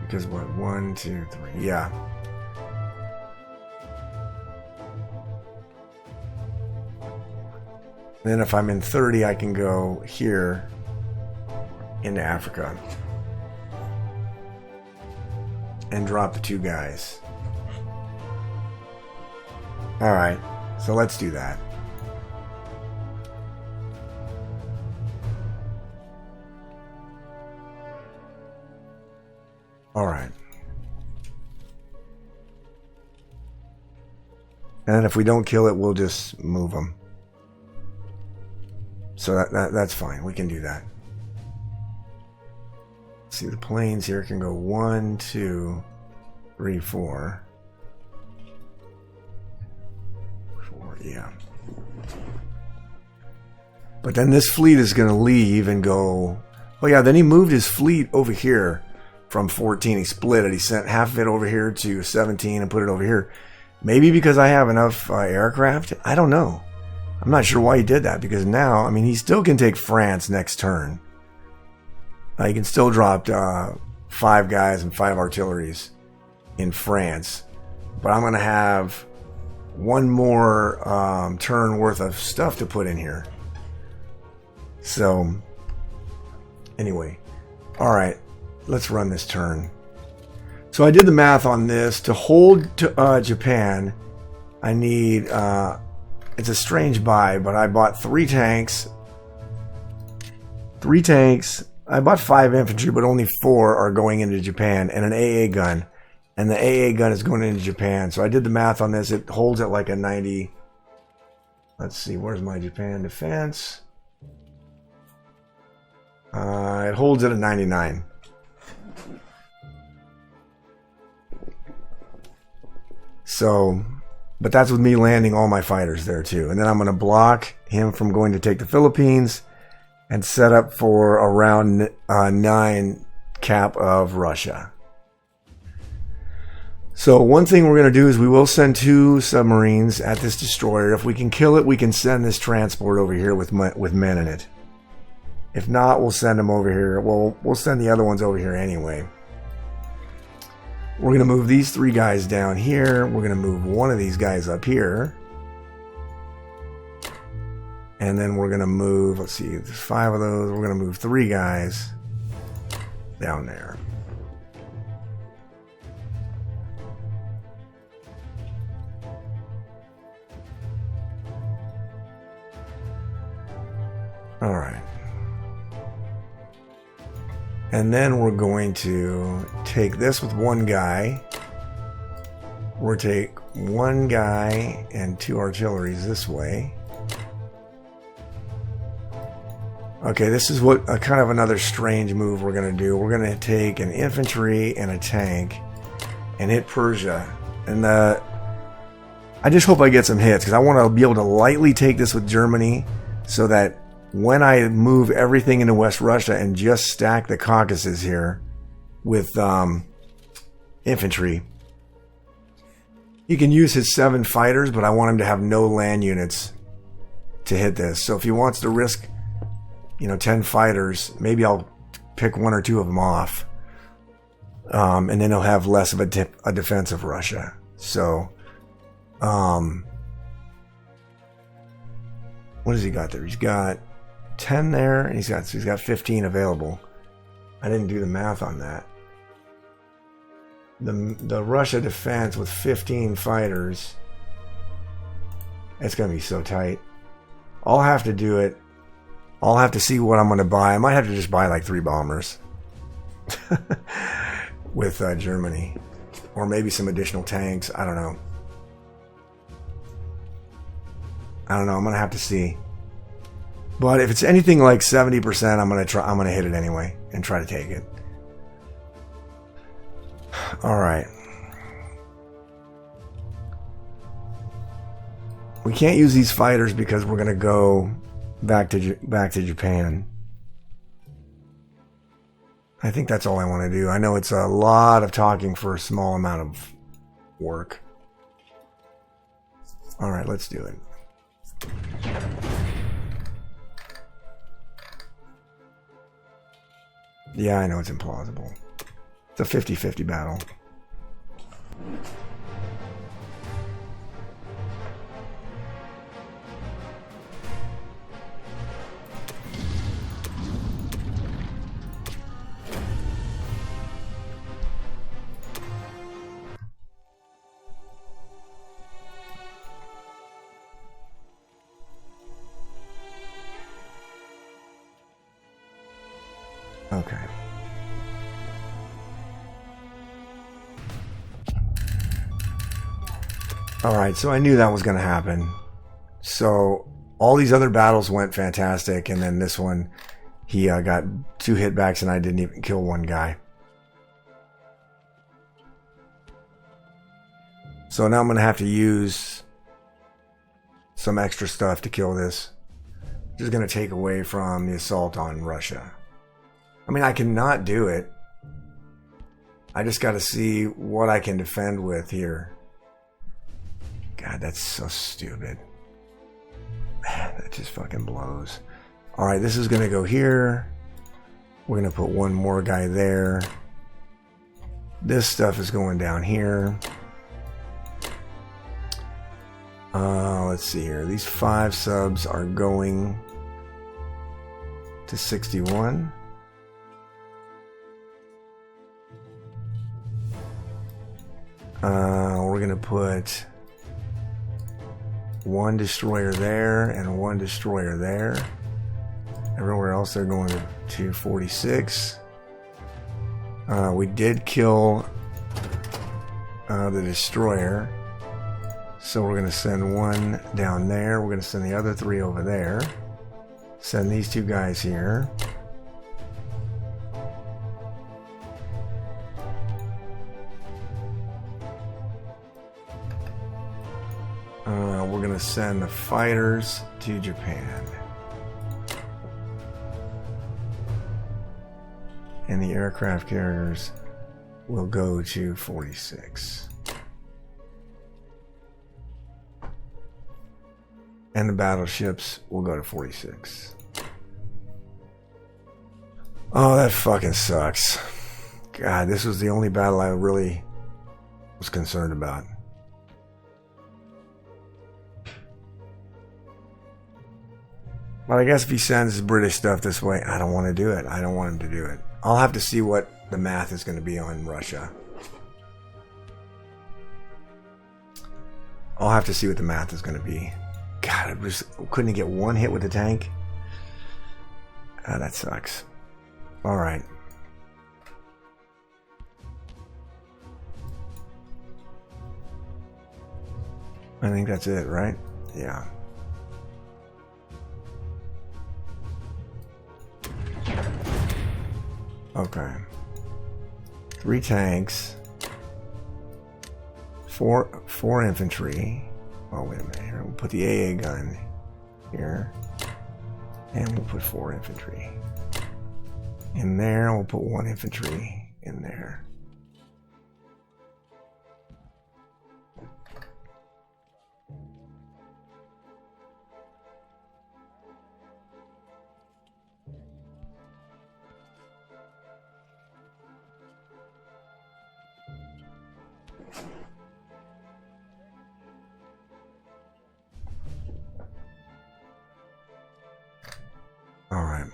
Because what? 1, 2, 3. Yeah. Then if I'm in 30, I can go here into Africa. And drop the 2 guys. Alright. So let's do that. Alright. And if we don't kill it, we'll just move them. So that's fine. We can do that. Let's see, the planes here can go 1, 2, 3, 4. 4, yeah. But then this fleet is going to leave and go... Oh yeah, then he moved his fleet over here. From 14, he split it. He sent half of it over here to 17 and put it over here. Maybe because I have enough aircraft? I don't know. I'm not sure why he did that. Because now, I mean, he still can take France next turn. He can still drop 5 guys and 5 artilleries in France. But I'm going to have 1 more turn worth of stuff to put in here. So, anyway. Alright. Let's run this turn. So I did the math on this. To hold Japan, I need... it's a strange buy, but I bought 3 tanks. 3 tanks. I bought 5 infantry, but only 4 are going into Japan. And an AA gun. And the AA gun is going into Japan. So I did the math on this. It holds at like a 90... Let's see, where's my Japan defense? It holds at a 99. So, but that's with me landing all my fighters there too. And then I'm going to block him from going to take the Philippines and set up for around 9 cap of Russia. So one thing we're going to do is we will send 2 submarines at this destroyer. If we can kill it, we can send this transport over here with men in it. If not, we'll send them over here. Well, we'll send the other ones over here anyway. We're going to move these 3 guys down here. We're going to move one of these guys up here. And then we're going to move, let's see, there's 5 of those. We're going to move 3 guys down there. All right. And then we're going to take this with 1 guy. We'll take 1 guy and 2 artilleries this way. Okay, this is what kind of another strange move we're going to do. We're going to take an infantry and a tank and hit Persia. And I just hope I get some hits because I want to be able to lightly take this with Germany so that when I move everything into West Russia and just stack the Caucasus here with infantry, he can use his 7 fighters, but I want him to have no land units to hit this. So if he wants to risk, 10 fighters, maybe I'll pick 1 or 2 of them off. And then he'll have less of a defense of Russia. So, what has he got there? He's got 10 there, and he's got 15 available. I didn't do the math on that. The Russia defense with 15 fighters, it's gonna be so tight. I'll have to do it. I'll have to see what I'm gonna buy. I might have to just buy like 3 bombers. with Germany. Or maybe some additional tanks. I don't know. I'm going to have to see. But if it's anything like 70%, I'm going to hit it anyway and try to take it. All right. We can't use these fighters because we're going to go back to Japan. I think that's all I want to do. I know it's a lot of talking for a small amount of work. All right, let's do it. Yeah, I know it's implausible. It's a 50-50 battle. Okay. Alright, so I knew that was going to happen. So, all these other battles went fantastic, and then this one, he got 2 hitbacks and I didn't even kill one guy. So now I'm going to have to use some extra stuff to kill this. Which is going to take away from the assault on Russia. I mean, I cannot do it. I just got to see what I can defend with here. God, that's so stupid. That just fucking blows. Alright, this is going to go here. We're going to put one more guy there. This stuff is going down here. Let's see here. These 5 subs are going to 61. We're going to put 1 destroyer there and 1 destroyer there. Everywhere else they're going to 46. We did kill the destroyer. So we're going to send 1 down there. We're going to send the other 3 over there. Send these 2 guys here. We're going to send the fighters to Japan. And the aircraft carriers will go to 46. And the battleships will go to 46. Oh, that fucking sucks. God, this was the only battle I really was concerned about. But I guess if he sends British stuff this way, I don't want to do it. I don't want him to do it. I'll have to see what the math is going to be on Russia. I'll have to see what the math is going to be. God, couldn't he get 1 hit with the tank? That sucks. Alright. I think that's it, right? Yeah. Okay. 3 tanks. 4 infantry. Oh, wait a minute here. We'll put the AA gun here. And we'll put 4 infantry in there. We'll put 1 infantry in there. All right.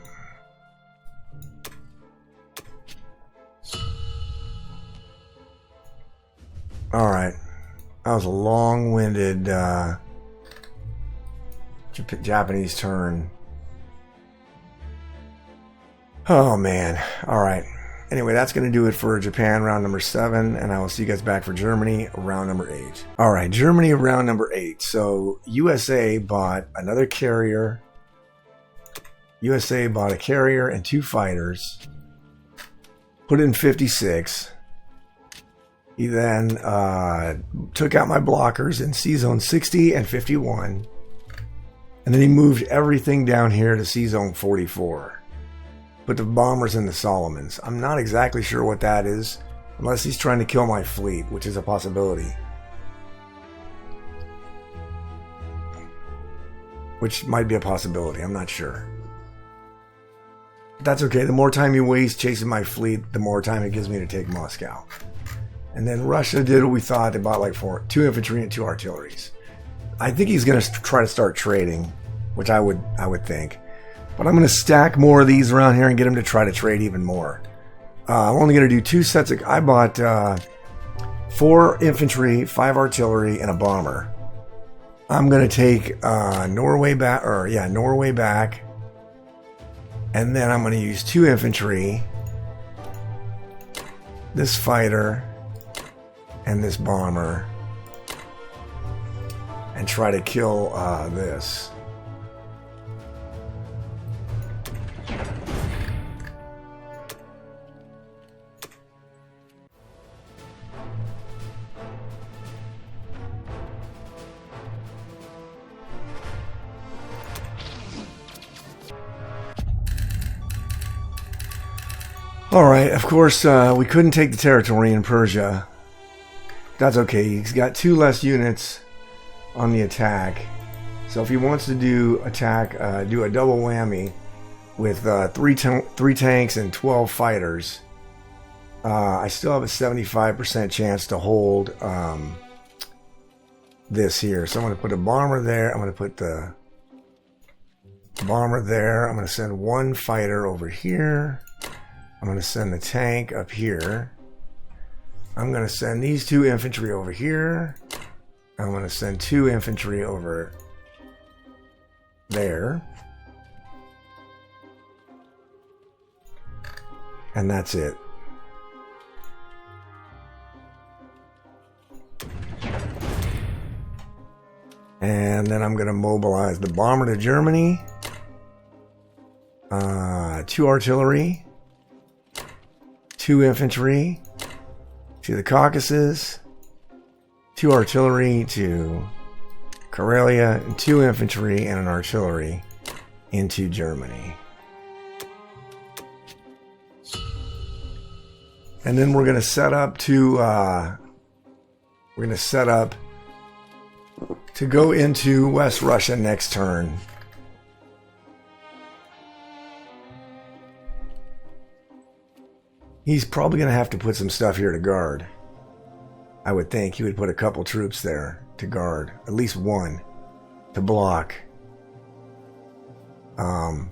All right. That was a long-winded Japanese turn. Oh, man. All right. anyway, that's going to do it for Japan round number 7, and I will see you guys back for Germany round number 8. All right, Germany round number 8. So USA bought another carrier. USA bought a carrier and 2 fighters. Put in 56. He then took out my blockers in C-Zone 60 and 51. And then he moved everything down here to C-Zone 44. Put the bombers in the Solomons. I'm not exactly sure what that is, unless he's trying to kill my fleet, which is a possibility. Which might be a possibility, I'm not sure. But that's okay, the more time he wastes chasing my fleet, the more time it gives me to take Moscow. And then Russia did what we thought, they bought like 2 infantry and 2 artilleries. I think he's going to try to start trading, which I would think. But I'm going to stack more of these around here and get him to try to trade even more. I'm only going to do 2 sets of... I bought 4 infantry, 5 artillery, and a bomber. I'm going to take Norway back. And then I'm going to use 2 infantry, this fighter, and this bomber. And try to kill this. Alright, of course, we couldn't take the territory in Persia. That's okay, he's got 2 less units on the attack. So if he wants to do attack, do a double whammy with 3 tanks and 12 fighters, I still have a 75% chance to hold this here. So I'm going to put a bomber there. I'm going to put the bomber there. I'm going to send 1 fighter over here. I'm going to send the tank up here. I'm going to send these 2 infantry over here. I'm going to send 2 infantry over there. And that's it. And then I'm going to mobilize the bomber to Germany. 2 artillery. 2 infantry to the Caucasus. 2 artillery to Karelia, and 2 infantry and an artillery into Germany. And then we're going to set up to go into West Russia next turn. He's probably going to have to put some stuff here to guard. I would think he would put a couple troops there to guard. At least 1 to block. But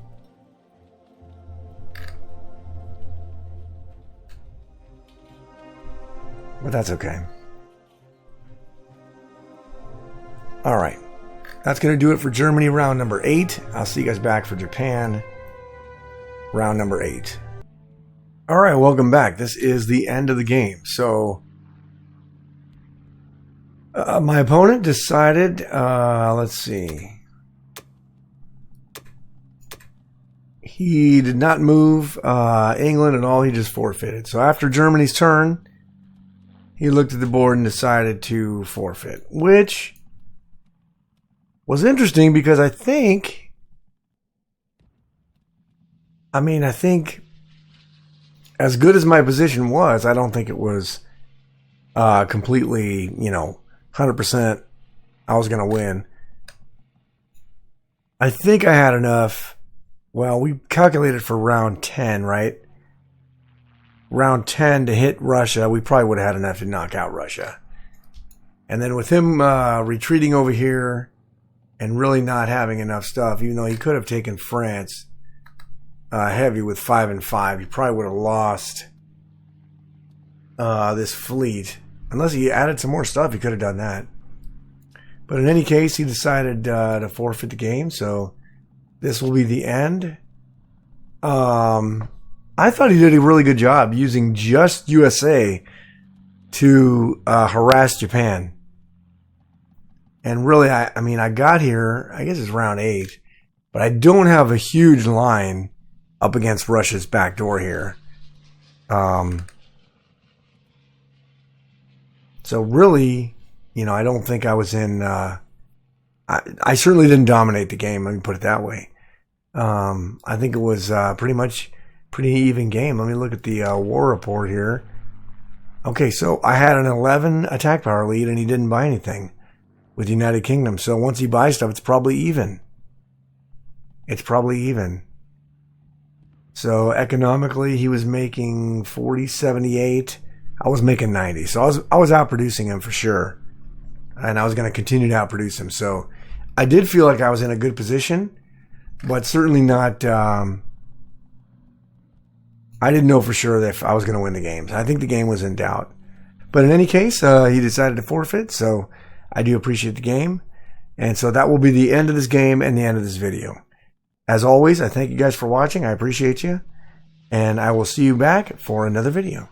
that's okay. Alright. That's going to do it for Germany round number 8. I'll see you guys back for Japan round number 8. Alright, welcome back. This is the end of the game. So, my opponent decided, let's see. He did not move England at all. He just forfeited. So after Germany's turn, he looked at the board and decided to forfeit. Which was interesting because I think as good as my position was, I don't think it was completely, 100% I was going to win. I think I had enough. Well, we calculated for round 10, right? Round 10 to hit Russia, we probably would have had enough to knock out Russia. And then with him retreating over here and really not having enough stuff, even though he could have taken France heavy with 5 and 5, he probably would have lost this fleet. Unless he added some more stuff, he could have done that. But in any case, he decided to forfeit the game, so this will be the end. I I thought he did a really good job using just USA to harass Japan. And really, I mean, I got here, I guess it's round 8, but I don't have a huge line up against Russia's back door here. So really, you know, I don't think I was in, I certainly didn't dominate the game, let me put it that way. I think it was pretty even game. Let me look at the war report here. Okay, so I had an 11 attack power lead, and he didn't buy anything with the United Kingdom. So once he buys stuff, it's probably even. It's probably even. So economically, he was making 40, 78. I was making 90. So I was outproducing him for sure. And I was going to continue to outproduce him. So I did feel like I was in a good position, but certainly not. I didn't know for sure that if I was going to win the games. I think the game was in doubt. But in any case, he decided to forfeit. So I do appreciate the game. And so that will be the end of this game and the end of this video. As always, I thank you guys for watching. I appreciate you. And I will see you back for another video.